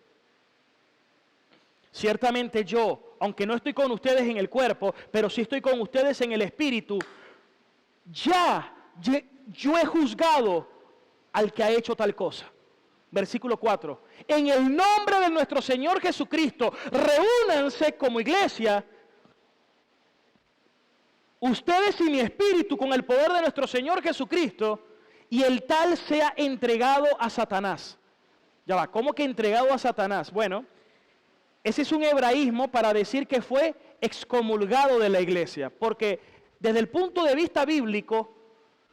Ciertamente yo, aunque no estoy con ustedes en el cuerpo, pero sí estoy con ustedes en el espíritu, yo he juzgado al que ha hecho tal cosa. Versículo 4. En el nombre de nuestro Señor Jesucristo, reúnanse como iglesia, ustedes y mi espíritu con el poder de nuestro Señor Jesucristo, y el tal sea entregado a Satanás. Ya va, ¿cómo que entregado a Satanás? Bueno, ese es un hebraísmo para decir que fue excomulgado de la iglesia, porque desde el punto de vista bíblico,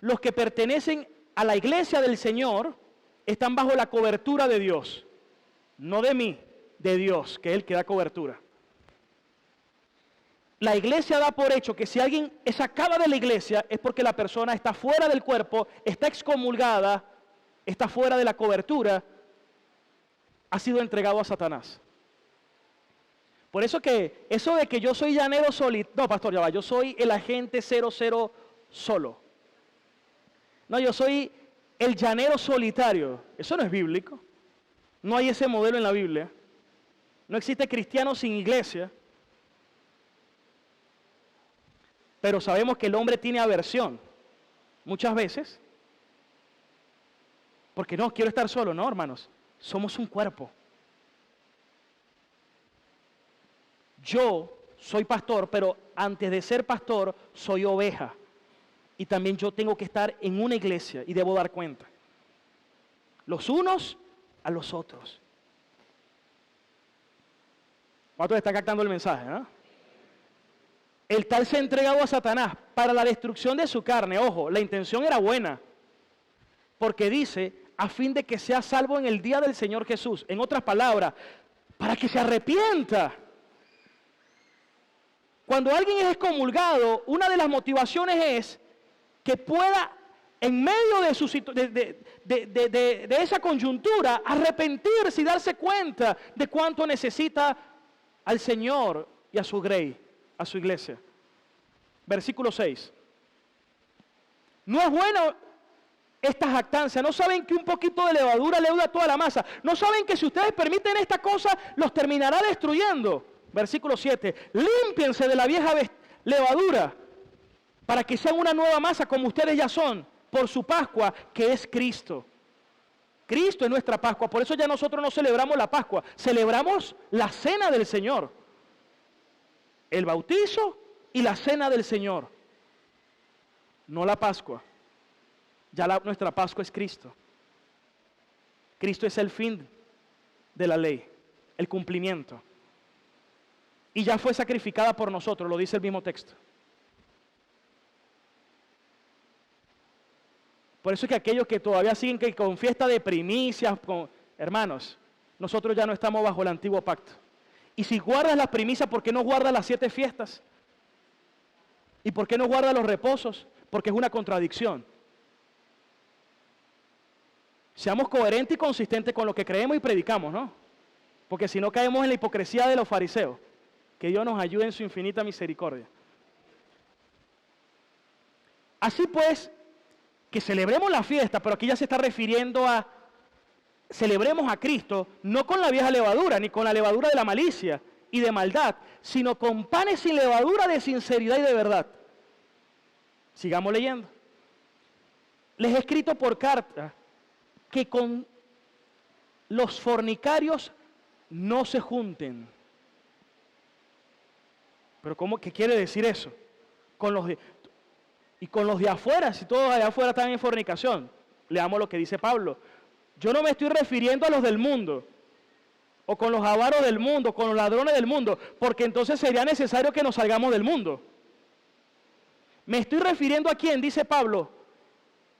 los que pertenecen a la iglesia del Señor están bajo la cobertura de Dios, no de mí, de Dios, que es el que da cobertura. La iglesia da por hecho que si alguien es sacado de la iglesia es porque la persona está fuera del cuerpo, está excomulgada, está fuera de la cobertura, ha sido entregado a Satanás. Por eso que eso de que yo soy llanero solitario, no, pastor, ya va, yo soy el agente 00 solo. No, yo soy el llanero solitario. Eso no es bíblico. No hay ese modelo en la Biblia. No existe cristiano sin iglesia. Pero sabemos que el hombre tiene aversión muchas veces. Porque no, quiero estar solo. No, hermanos. Somos un cuerpo. Yo soy pastor, pero antes de ser pastor, soy oveja. Y también yo tengo que estar en una iglesia y debo dar cuenta. Los unos a los otros. ¿Cuántos están captando el mensaje? ¿No? El tal se ha entregado a Satanás para la destrucción de su carne. Ojo, la intención era buena. Porque dice, a fin de que sea salvo en el día del Señor Jesús. En otras palabras, para que se arrepienta. Cuando alguien es excomulgado, una de las motivaciones es que pueda, en medio de esa coyuntura, arrepentirse y darse cuenta de cuánto necesita al Señor y a su grey, a su iglesia. Versículo 6. No es bueno esta jactancia. ¿No saben que un poquito de levadura leuda toda la masa? ¿No saben que si ustedes permiten esta cosa, los terminará destruyendo? Versículo 7. Límpiense de la vieja levadura, para que sean una nueva masa como ustedes ya son, por su Pascua, que es Cristo. Cristo es nuestra Pascua. Por eso ya nosotros no celebramos la Pascua, celebramos la cena del Señor. El bautizo y la cena del Señor. No la Pascua. Ya nuestra Pascua es Cristo. Cristo es el fin de la ley, el cumplimiento. Y ya fue sacrificada por nosotros, lo dice el mismo texto. Por eso es que aquellos que todavía siguen que con fiesta de primicias, hermanos, nosotros ya no estamos bajo el antiguo pacto. Y si guardas las primicias, ¿por qué no guardas las 7 fiestas? ¿Y por qué no guardas los reposos? Porque es una contradicción. Seamos coherentes y consistentes con lo que creemos y predicamos, ¿no? Porque si no caemos en la hipocresía de los fariseos. Que Dios nos ayude en su infinita misericordia. Así pues, que celebremos la fiesta, pero aquí ya se está refiriendo a celebremos a Cristo, no con la vieja levadura, ni con la levadura de la malicia y de maldad, sino con panes sin levadura de sinceridad y de verdad. Sigamos leyendo. Les he escrito por carta que con los fornicarios no se junten. ¿Pero cómo? ¿Qué quiere decir eso? Con los de afuera, si todos allá afuera están en fornicación. Leamos lo que dice Pablo. Yo no me estoy refiriendo a los del mundo, o con los avaros del mundo, con los ladrones del mundo, porque entonces sería necesario que nos salgamos del mundo. Me estoy refiriendo a quién, dice Pablo,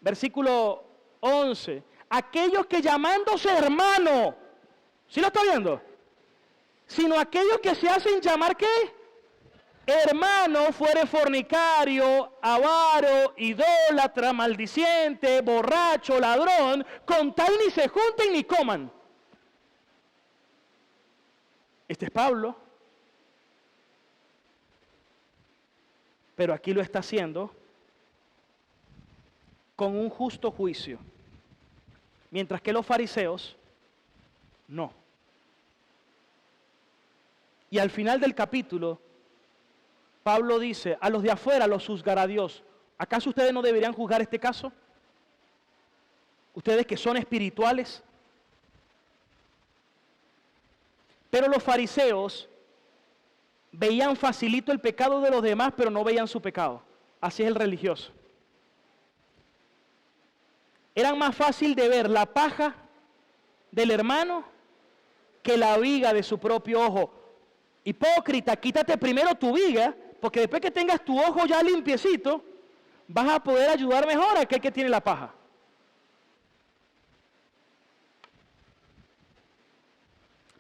versículo 11, aquellos que llamándose hermano, ¿sí lo está viendo? Sino aquellos que se hacen llamar ¿qué? Hermano, fuere fornicario, avaro, idólatra, maldiciente, borracho, ladrón, con tal ni se junten ni coman. Este es Pablo. Pero aquí lo está haciendo con un justo juicio. Mientras que los fariseos, no. Y al final del capítulo, Pablo dice, a los de afuera los juzgará Dios. ¿Acaso ustedes no deberían juzgar este caso? Ustedes que son espirituales. Pero los fariseos veían facilito el pecado de los demás, pero no veían su pecado. Así es el religioso. Era más fácil de ver la paja del hermano que la viga de su propio ojo. Hipócrita, quítate primero tu viga, porque después que tengas tu ojo ya limpiecito, vas a poder ayudar mejor a aquel que tiene la paja.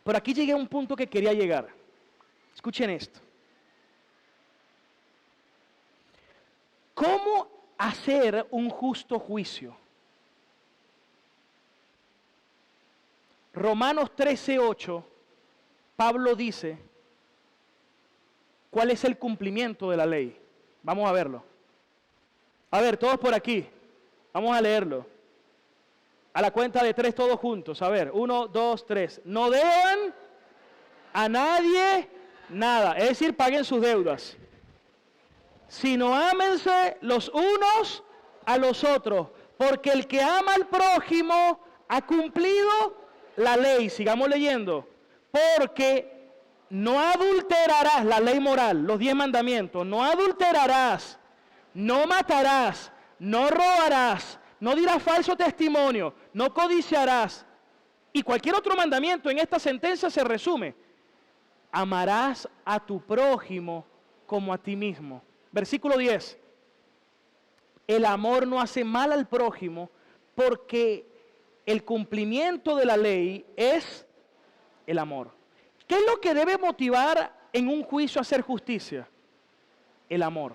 Por aquí llegué a un punto que quería llegar. Escuchen esto. ¿Cómo hacer un justo juicio? Romanos 13:8, Pablo dice, ¿cuál es el cumplimiento de la ley? Vamos a verlo. A ver, todos por aquí. Vamos a leerlo. A la cuenta de 3 todos juntos. A ver, 1, 2, 3. No deban a nadie nada. Es decir, paguen sus deudas. Sino ámense los unos a los otros. Porque el que ama al prójimo ha cumplido la ley. Sigamos leyendo. Porque no adulterarás, la ley moral, los 10 mandamientos. No adulterarás, no matarás, no robarás, no dirás falso testimonio, no codiciarás. Y cualquier otro mandamiento en esta sentencia se resume. Amarás a tu prójimo como a ti mismo. Versículo 10. El amor no hace mal al prójimo porque el cumplimiento de la ley es el amor. ¿Qué es lo que debe motivar en un juicio a hacer justicia? El amor.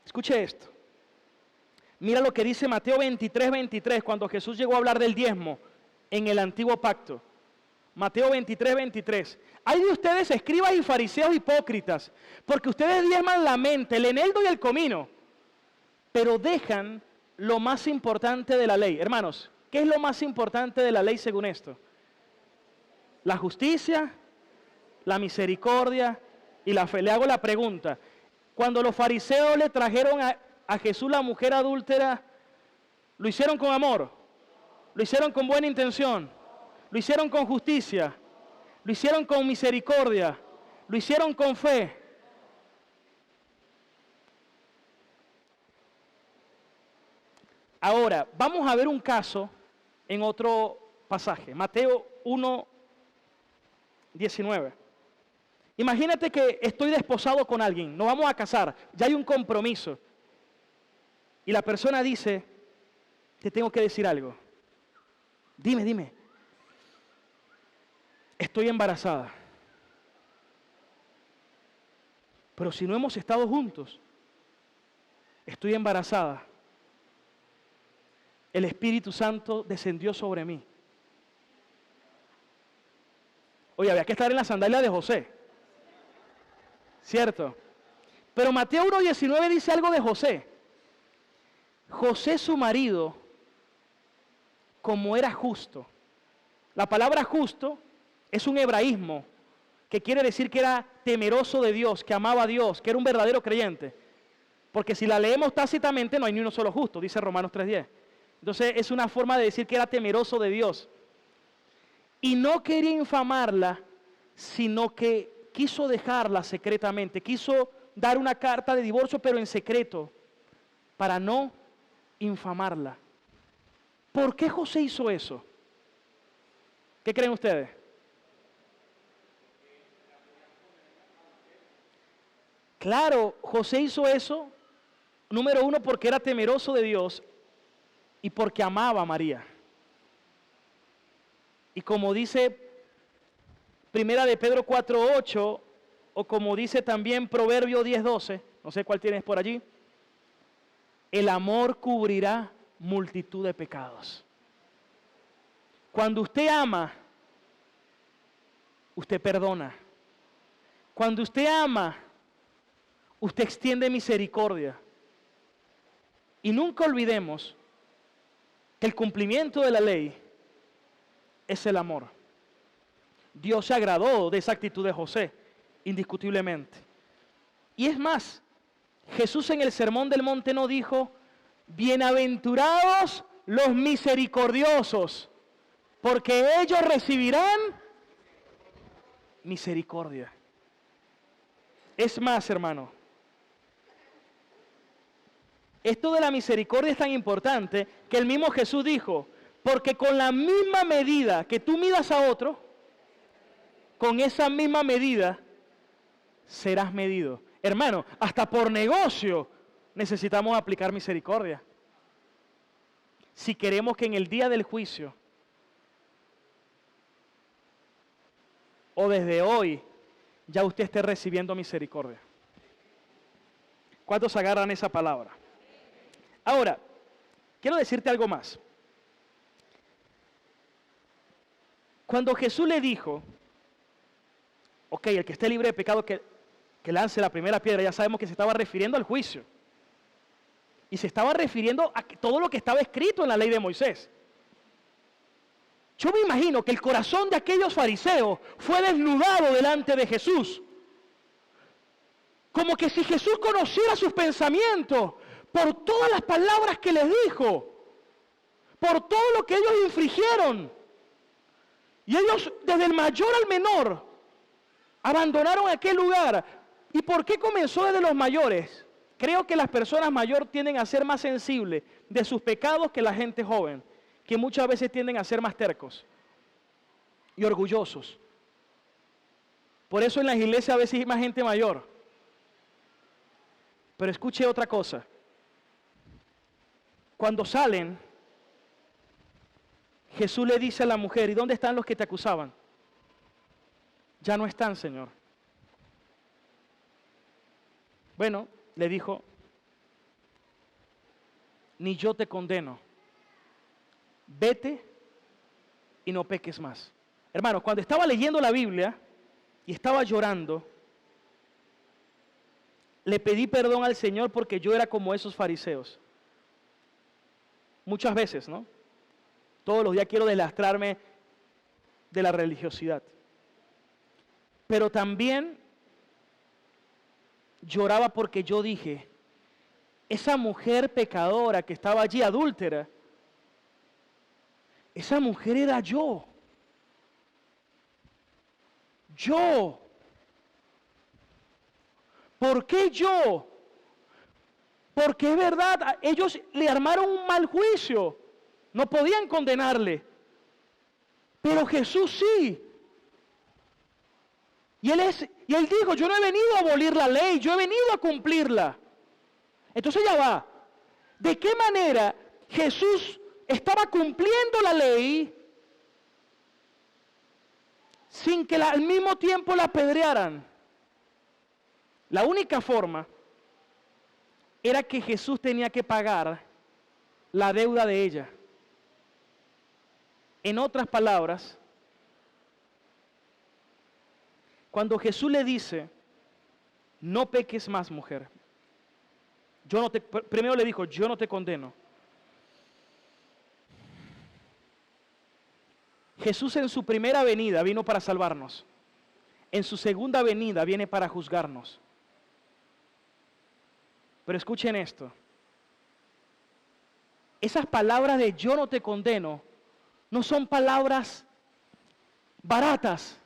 Escuche esto. Mira lo que dice Mateo 23, 23, cuando Jesús llegó a hablar del diezmo en el antiguo pacto. Mateo 23, 23. Hay de ustedes, escribas y fariseos hipócritas, porque ustedes diezman la mente, el eneldo y el comino, pero dejan lo más importante de la ley. Hermanos, ¿qué es lo más importante de la ley según esto? La justicia, la misericordia y la fe. Le hago la pregunta. Cuando los fariseos le trajeron a Jesús la mujer adúltera, ¿lo hicieron con amor? ¿Lo hicieron con buena intención? ¿Lo hicieron con justicia? ¿Lo hicieron con misericordia? ¿Lo hicieron con fe? Ahora, vamos a ver un caso en otro pasaje. Mateo 1, 19. Imagínate que estoy desposado con alguien, nos vamos a casar, ya hay un compromiso. Y la persona dice, te tengo que decir algo. Dime. Estoy embarazada. Pero si no hemos estado juntos, estoy embarazada. El Espíritu Santo descendió sobre mí. Oye, había que estar en la sandalia de José. ¿Cierto? Pero Mateo 1:19 dice algo de José. José, su marido, como era justo. La palabra justo es un hebraísmo que quiere decir que era temeroso de Dios, que amaba a Dios, que era un verdadero creyente. Porque si la leemos tácitamente no hay ni uno solo justo, dice Romanos 3:10. Entonces es una forma de decir que era temeroso de Dios. Y no quería infamarla, sino que quiso dejarla secretamente. Quiso dar una carta de divorcio, pero en secreto, para no infamarla. ¿Por qué José hizo eso? ¿Qué creen ustedes? Claro, José hizo eso, número uno, porque era temeroso de Dios y porque amaba a María. Y como dice Primera de Pedro 4:8, o como dice también Proverbio 10:12, no sé cuál tienes por allí, el amor cubrirá multitud de pecados. Cuando usted ama, usted perdona. Cuando usted ama, usted extiende misericordia. Y nunca olvidemos que el cumplimiento de la ley es el amor. Dios se agradó de esa actitud de José, indiscutiblemente. Y es más, Jesús en el Sermón del Monte no dijo, bienaventurados los misericordiosos, porque ellos recibirán misericordia. Es más, hermano, esto de la misericordia es tan importante que el mismo Jesús dijo, porque con la misma medida que tú midas a otro, con esa misma medida serás medido. Hermano, hasta por negocio necesitamos aplicar misericordia. Si queremos que en el día del juicio, o desde hoy, ya usted esté recibiendo misericordia. ¿Cuántos agarran esa palabra? Ahora, quiero decirte algo más. Cuando Jesús le dijo, ok, el que esté libre de pecado que lance la primera piedra, ya sabemos que se estaba refiriendo al juicio. Y se estaba refiriendo a todo lo que estaba escrito en la ley de Moisés. Yo me imagino que el corazón de aquellos fariseos fue desnudado delante de Jesús. Como que si Jesús conociera sus pensamientos por todas las palabras que les dijo, por todo lo que ellos infringieron. Y ellos, desde el mayor al menor, abandonaron aquel lugar. ¿Y por qué comenzó desde los mayores? Creo que las personas mayores tienden a ser más sensibles de sus pecados que la gente joven, que muchas veces tienden a ser más tercos y orgullosos. Por eso en las iglesias a veces hay más gente mayor. Pero escuche otra cosa. Cuando salen, Jesús le dice a la mujer, ¿y dónde están los que te acusaban? Ya no están, Señor. Bueno, le dijo, ni yo te condeno. Vete y no peques más. Hermano, cuando estaba leyendo la Biblia y estaba llorando, le pedí perdón al Señor porque yo era como esos fariseos. Muchas veces, ¿no? Todos los días quiero deslastrarme de la religiosidad. Pero también lloraba porque yo dije, esa mujer pecadora que estaba allí, adúltera, esa mujer era yo. Yo. ¿Por qué yo? Porque es verdad, ellos le armaron un mal juicio. No podían condenarle. Pero Jesús sí. Y él dijo, yo no he venido a abolir la ley, yo he venido a cumplirla. Entonces ya va. ¿De qué manera Jesús estaba cumpliendo la ley sin que al mismo tiempo la apedrearan? La única forma era que Jesús tenía que pagar la deuda de ella. En otras palabras, cuando Jesús le dice, no peques más, mujer. Primero le dijo, yo no te condeno. Jesús en su primera venida vino para salvarnos. En su segunda venida viene para juzgarnos. Pero escuchen esto. Esas palabras de yo no te condeno no son palabras baratas,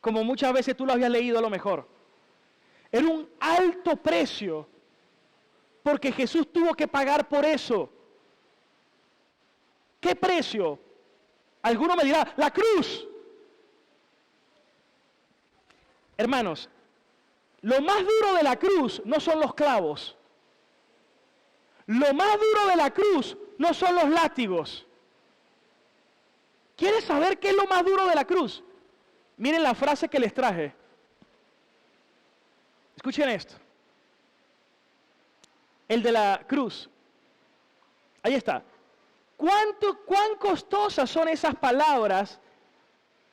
como muchas veces tú lo habías leído a lo mejor. Era un alto precio, porque Jesús tuvo que pagar por eso. ¿Qué precio? Alguno me dirá, la cruz. Hermanos, lo más duro de la cruz no son los clavos. Lo más duro de la cruz no son los látigos. ¿Quieres saber qué es lo más duro de la cruz? Miren la frase que les traje. Escuchen esto. El de la cruz. Ahí está. ¿Cuán costosas son esas palabras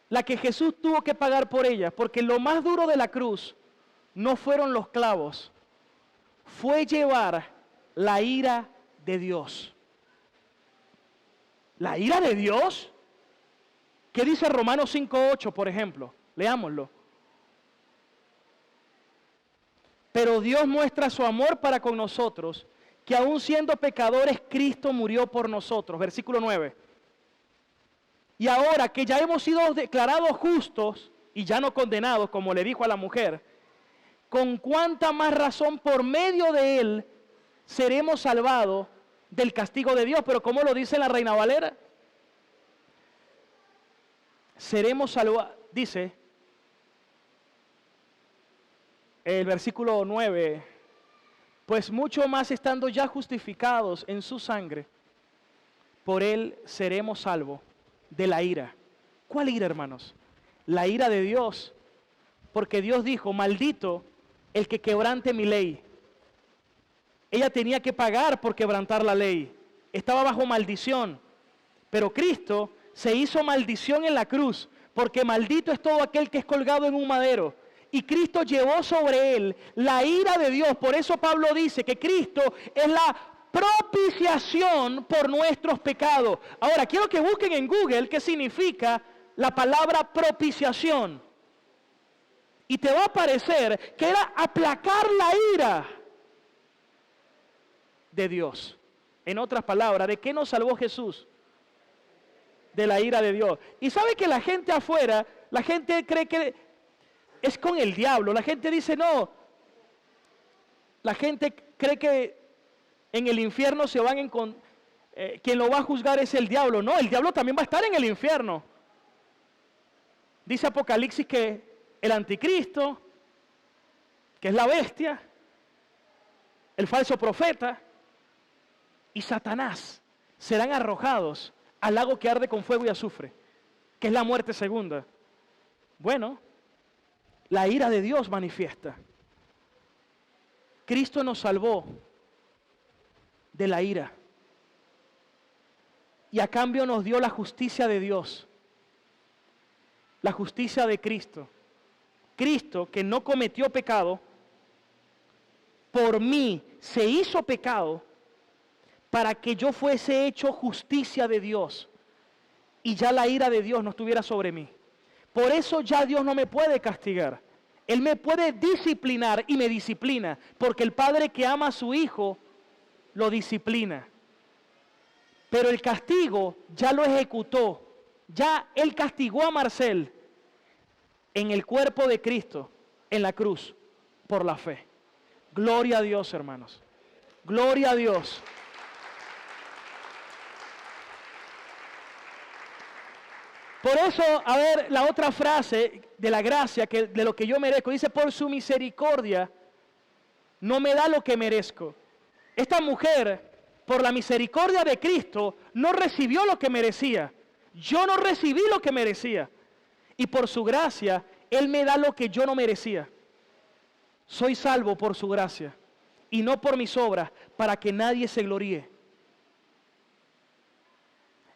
las que Jesús tuvo que pagar por ellas? Porque lo más duro de la cruz no fueron los clavos. Fue llevar la ira de Dios. ¿La ira de Dios? ¿Qué dice Romanos 5:8, por ejemplo? Leámoslo. Pero Dios muestra su amor para con nosotros, que aun siendo pecadores, Cristo murió por nosotros. Versículo 9. Y ahora que ya hemos sido declarados justos y ya no condenados, como le dijo a la mujer, con cuánta más razón por medio de Él seremos salvados del castigo de Dios. Pero ¿cómo lo dice la Reina Valera? Seremos salvados, dice el versículo 9, pues mucho más estando ya justificados en su sangre, por Él seremos salvos de la ira. ¿Cuál ira, hermanos? La ira de Dios, porque Dios dijo, maldito el que quebrante mi ley. Ella tenía que pagar por quebrantar la ley, estaba bajo maldición, pero Cristo se hizo maldición en la cruz, porque maldito es todo aquel que es colgado en un madero. Y Cristo llevó sobre él la ira de Dios. Por eso Pablo dice que Cristo es la propiciación por nuestros pecados. Ahora, quiero que busquen en Google qué significa la palabra propiciación. Y te va a aparecer que era aplacar la ira de Dios. En otras palabras, ¿de qué nos salvó Jesús? De la ira de Dios. Y sabe que la gente afuera, la gente cree que es con el diablo. La gente dice no. La gente cree que en el infierno se van a quien lo va a juzgar es el diablo. No, el diablo también va a estar en el infierno. Dice Apocalipsis que el anticristo, que es la bestia, el falso profeta y Satanás serán arrojados al lago que arde con fuego y azufre, que es la muerte segunda. Bueno, la ira de Dios manifiesta. Cristo nos salvó de la ira y a cambio nos dio la justicia de Dios, la justicia de Cristo. Cristo, que no cometió pecado, por mí se hizo pecado para que yo fuese hecho justicia de Dios y ya la ira de Dios no estuviera sobre mí. Por eso ya Dios no me puede castigar. Él me puede disciplinar y me disciplina, porque el padre que ama a su hijo lo disciplina. Pero el castigo ya lo ejecutó. Ya Él castigó a Marcel en el cuerpo de Cristo, en la cruz, por la fe. Gloria a Dios, hermanos. Gloria a Dios. Por eso, a ver, la otra frase de la gracia, que de lo que yo merezco, dice, por su misericordia no me da lo que merezco. Esta mujer, por la misericordia de Cristo, no recibió lo que merecía. Yo no recibí lo que merecía. Y por su gracia, Él me da lo que yo no merecía. Soy salvo por su gracia y no por mis obras, para que nadie se gloríe.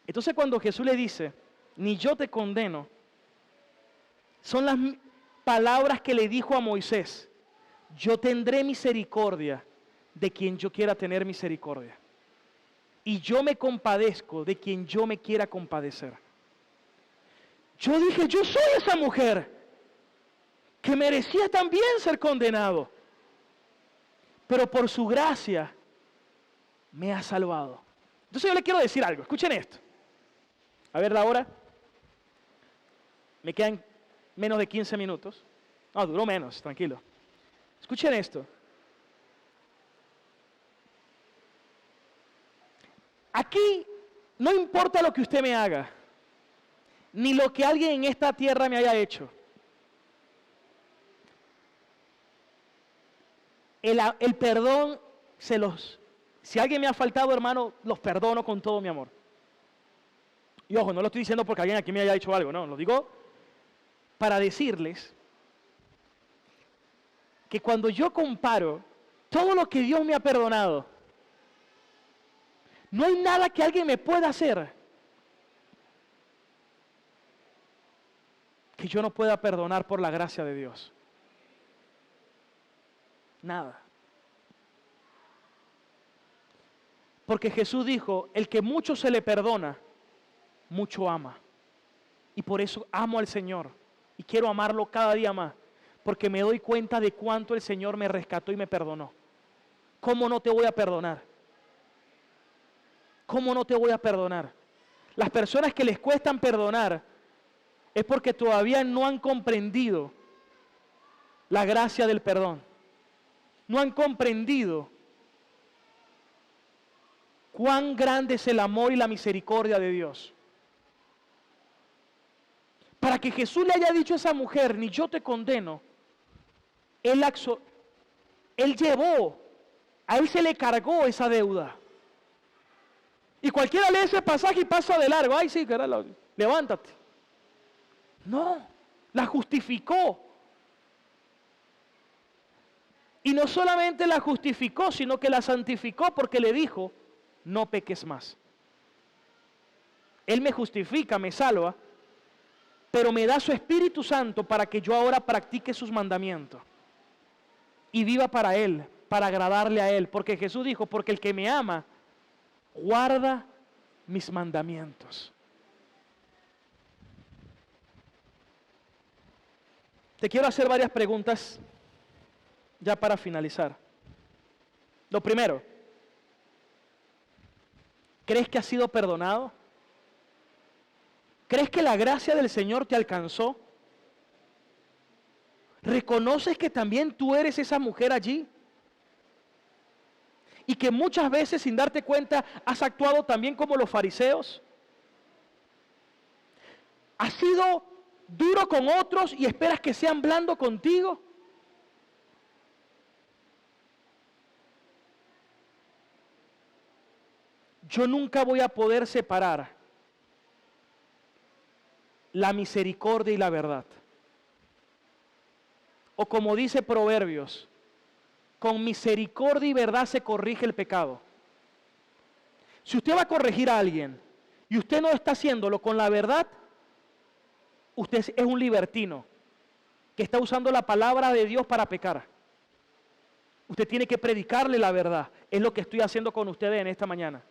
Entonces cuando Jesús le dice, ni yo te condeno, son las palabras que le dijo a Moisés. Yo tendré misericordia de quien yo quiera tener misericordia. Y yo me compadezco de quien yo me quiera compadecer. Yo dije, yo soy esa mujer que merecía también ser condenado. Pero por su gracia me ha salvado. Entonces yo le quiero decir algo, escuchen esto. A ver la hora. Me quedan menos de 15 minutos. No, duró menos, tranquilo. Escuchen esto. Aquí no importa lo que usted me haga, ni lo que alguien en esta tierra me haya hecho. El perdón, si alguien me ha faltado, hermano, los perdono con todo mi amor. Y ojo, no lo estoy diciendo porque alguien aquí me haya hecho algo, no, lo digo para decirles que cuando yo comparo todo lo que Dios me ha perdonado, no hay nada que alguien me pueda hacer que yo no pueda perdonar por la gracia de Dios. Nada. Porque Jesús dijo, el que mucho se le perdona, mucho ama. Y por eso amo al Señor. Y quiero amarlo cada día más. Porque me doy cuenta de cuánto el Señor me rescató y me perdonó. ¿Cómo no te voy a perdonar? ¿Cómo no te voy a perdonar? Las personas que les cuestan perdonar es porque todavía no han comprendido la gracia del perdón. No han comprendido cuán grande es el amor y la misericordia de Dios. Para que Jesús le haya dicho a esa mujer, ni yo te condeno, Él llevó, a Él se le cargó esa deuda. Y cualquiera lee ese pasaje y pasa de largo. Ay, sí, levántate. No, la justificó. Y no solamente la justificó, sino que la santificó porque le dijo, no peques más. Él me justifica, me salva, pero me da su Espíritu Santo para que yo ahora practique sus mandamientos. Y viva para Él, para agradarle a Él. Porque Jesús dijo, porque el que me ama, guarda mis mandamientos. Te quiero hacer varias preguntas ya para finalizar. Lo primero, ¿crees que has sido perdonado? ¿Crees que la gracia del Señor te alcanzó? ¿Reconoces que también tú eres esa mujer allí? Y que muchas veces sin darte cuenta has actuado también como los fariseos. ¿Has sido duro con otros y esperas que sean blandos contigo? Yo nunca voy a poder separar la misericordia y la verdad. O como dice Proverbios, con misericordia y verdad se corrige el pecado. Si usted va a corregir a alguien y usted no está haciéndolo con la verdad, usted es un libertino que está usando la palabra de Dios para pecar. Usted tiene que predicarle la verdad. Es lo que estoy haciendo con ustedes en esta mañana.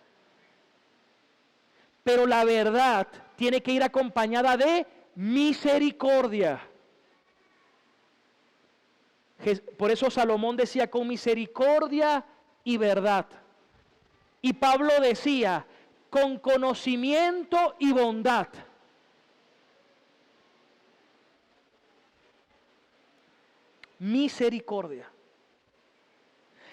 Pero la verdad tiene que ir acompañada de misericordia. Por eso Salomón decía con misericordia y verdad. Y Pablo decía con conocimiento y bondad. Misericordia.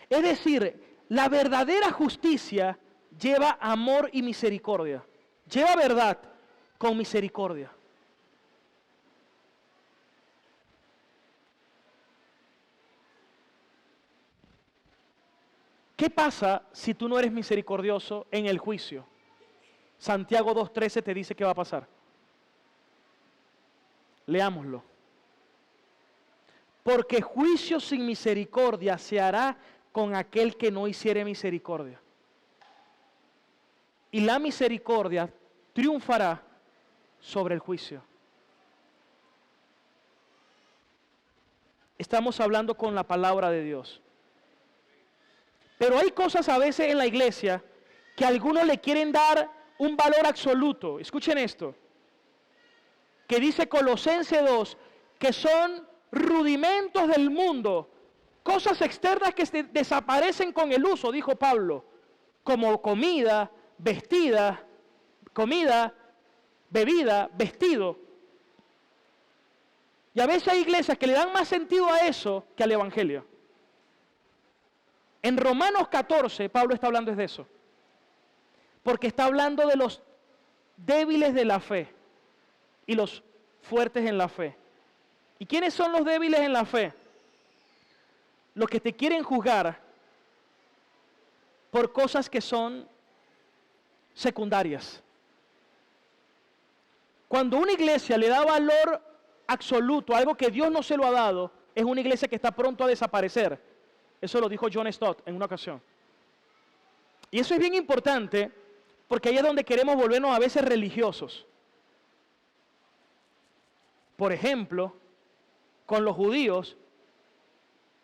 Es decir, la verdadera justicia lleva amor y misericordia. Lleva verdad con misericordia. ¿Qué pasa si tú no eres misericordioso en el juicio? Santiago 2:13 te dice qué va a pasar. Leámoslo. Porque juicio sin misericordia se hará con aquel que no hiciere misericordia. Y la misericordia triunfará sobre el juicio. Estamos hablando con la palabra de Dios. Pero hay cosas a veces en la iglesia que algunos le quieren dar un valor absoluto. Escuchen esto. Que dice Colosenses 2, que son rudimentos del mundo, cosas externas que desaparecen con el uso, dijo Pablo, como comida, bebida, vestido. Y a veces hay iglesias que le dan más sentido a eso que al evangelio. En Romanos 14, Pablo está hablando de eso. Porque está hablando de los débiles de la fe y los fuertes en la fe. ¿Y quiénes son los débiles en la fe? Los que te quieren juzgar por cosas que son secundarias. Cuando una iglesia le da valor absoluto a algo que Dios no se lo ha dado, es una iglesia que está pronto a desaparecer. Eso lo dijo John Stott en una ocasión. Y eso es bien importante porque ahí es donde queremos volvernos a veces religiosos. Por ejemplo, con los judíos,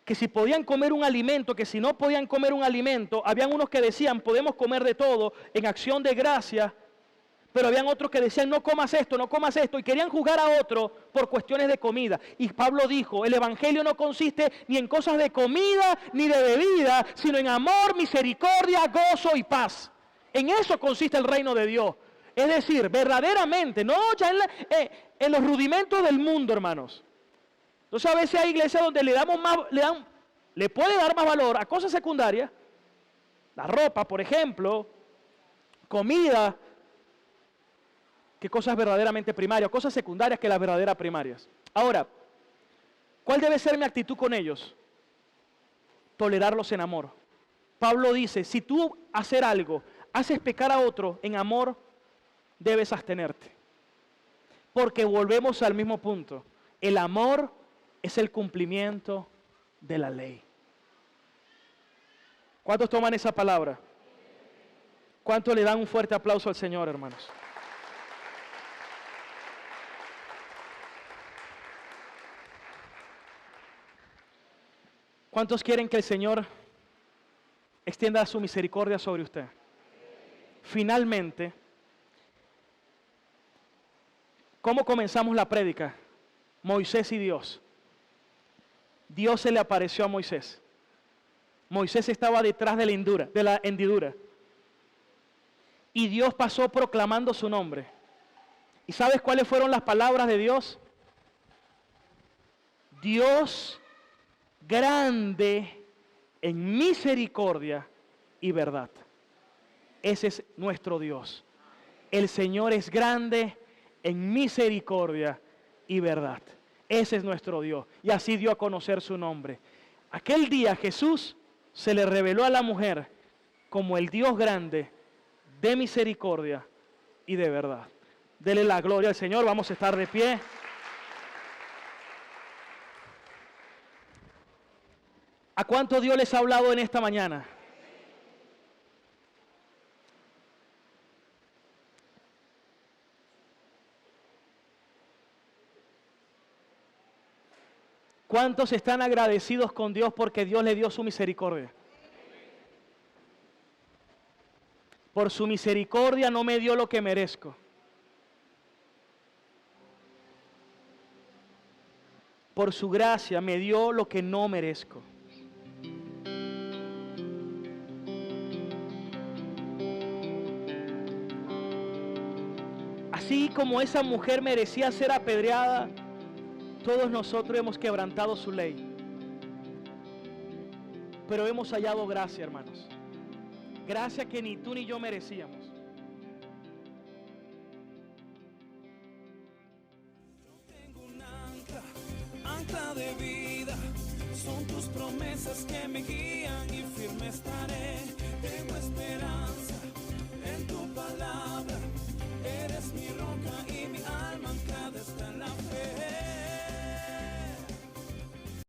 que si podían comer un alimento, que si no podían comer un alimento, habían unos que decían podemos comer de todo en acción de gracia, pero habían otros que decían no comas esto, y querían juzgar a otro por cuestiones de comida. Y Pablo dijo, el evangelio no consiste ni en cosas de comida ni de bebida, sino en amor, misericordia, gozo y paz. En eso consiste el reino de Dios. Es decir, verdaderamente, no ya en los rudimentos del mundo, hermanos. Entonces a veces hay iglesias donde le puede dar más valor a cosas secundarias, la ropa, por ejemplo, comida, que cosas verdaderamente primarias, cosas secundarias que las verdaderas primarias. Ahora, ¿cuál debe ser mi actitud con ellos? Tolerarlos en amor. Pablo dice, si tú hacer algo, haces pecar a otro en amor, debes abstenerte. Porque volvemos al mismo punto. El amor es el cumplimiento de la ley. ¿Cuántos toman esa palabra? ¿Cuántos le dan un fuerte aplauso al Señor, hermanos? ¿Cuántos quieren que el Señor extienda su misericordia sobre usted? Finalmente, ¿cómo comenzamos la prédica? Moisés y Dios. Dios se le apareció a Moisés. Moisés estaba detrás de la hendidura. Y Dios pasó proclamando su nombre. ¿Y sabes cuáles fueron las palabras de Dios? Dios grande en misericordia y verdad. Ese es nuestro Dios. El Señor es grande en misericordia y verdad. Ese es nuestro Dios. Y así dio a conocer su nombre. Aquel día Jesús se le reveló a la mujer como el Dios grande de misericordia y de verdad. Dele la gloria al Señor. Vamos a estar de pie. ¿A cuánto Dios les ha hablado en esta mañana? ¿Cuántos están agradecidos con Dios porque Dios le dio su misericordia? Por su misericordia no me dio lo que merezco. Por su gracia me dio lo que no merezco. Así como esa mujer merecía ser apedreada, todos nosotros hemos quebrantado su ley. Pero hemos hallado gracia, hermanos. Gracia que ni tú ni yo merecíamos. Yo tengo un ancla de vida. Son tus promesas que me guían y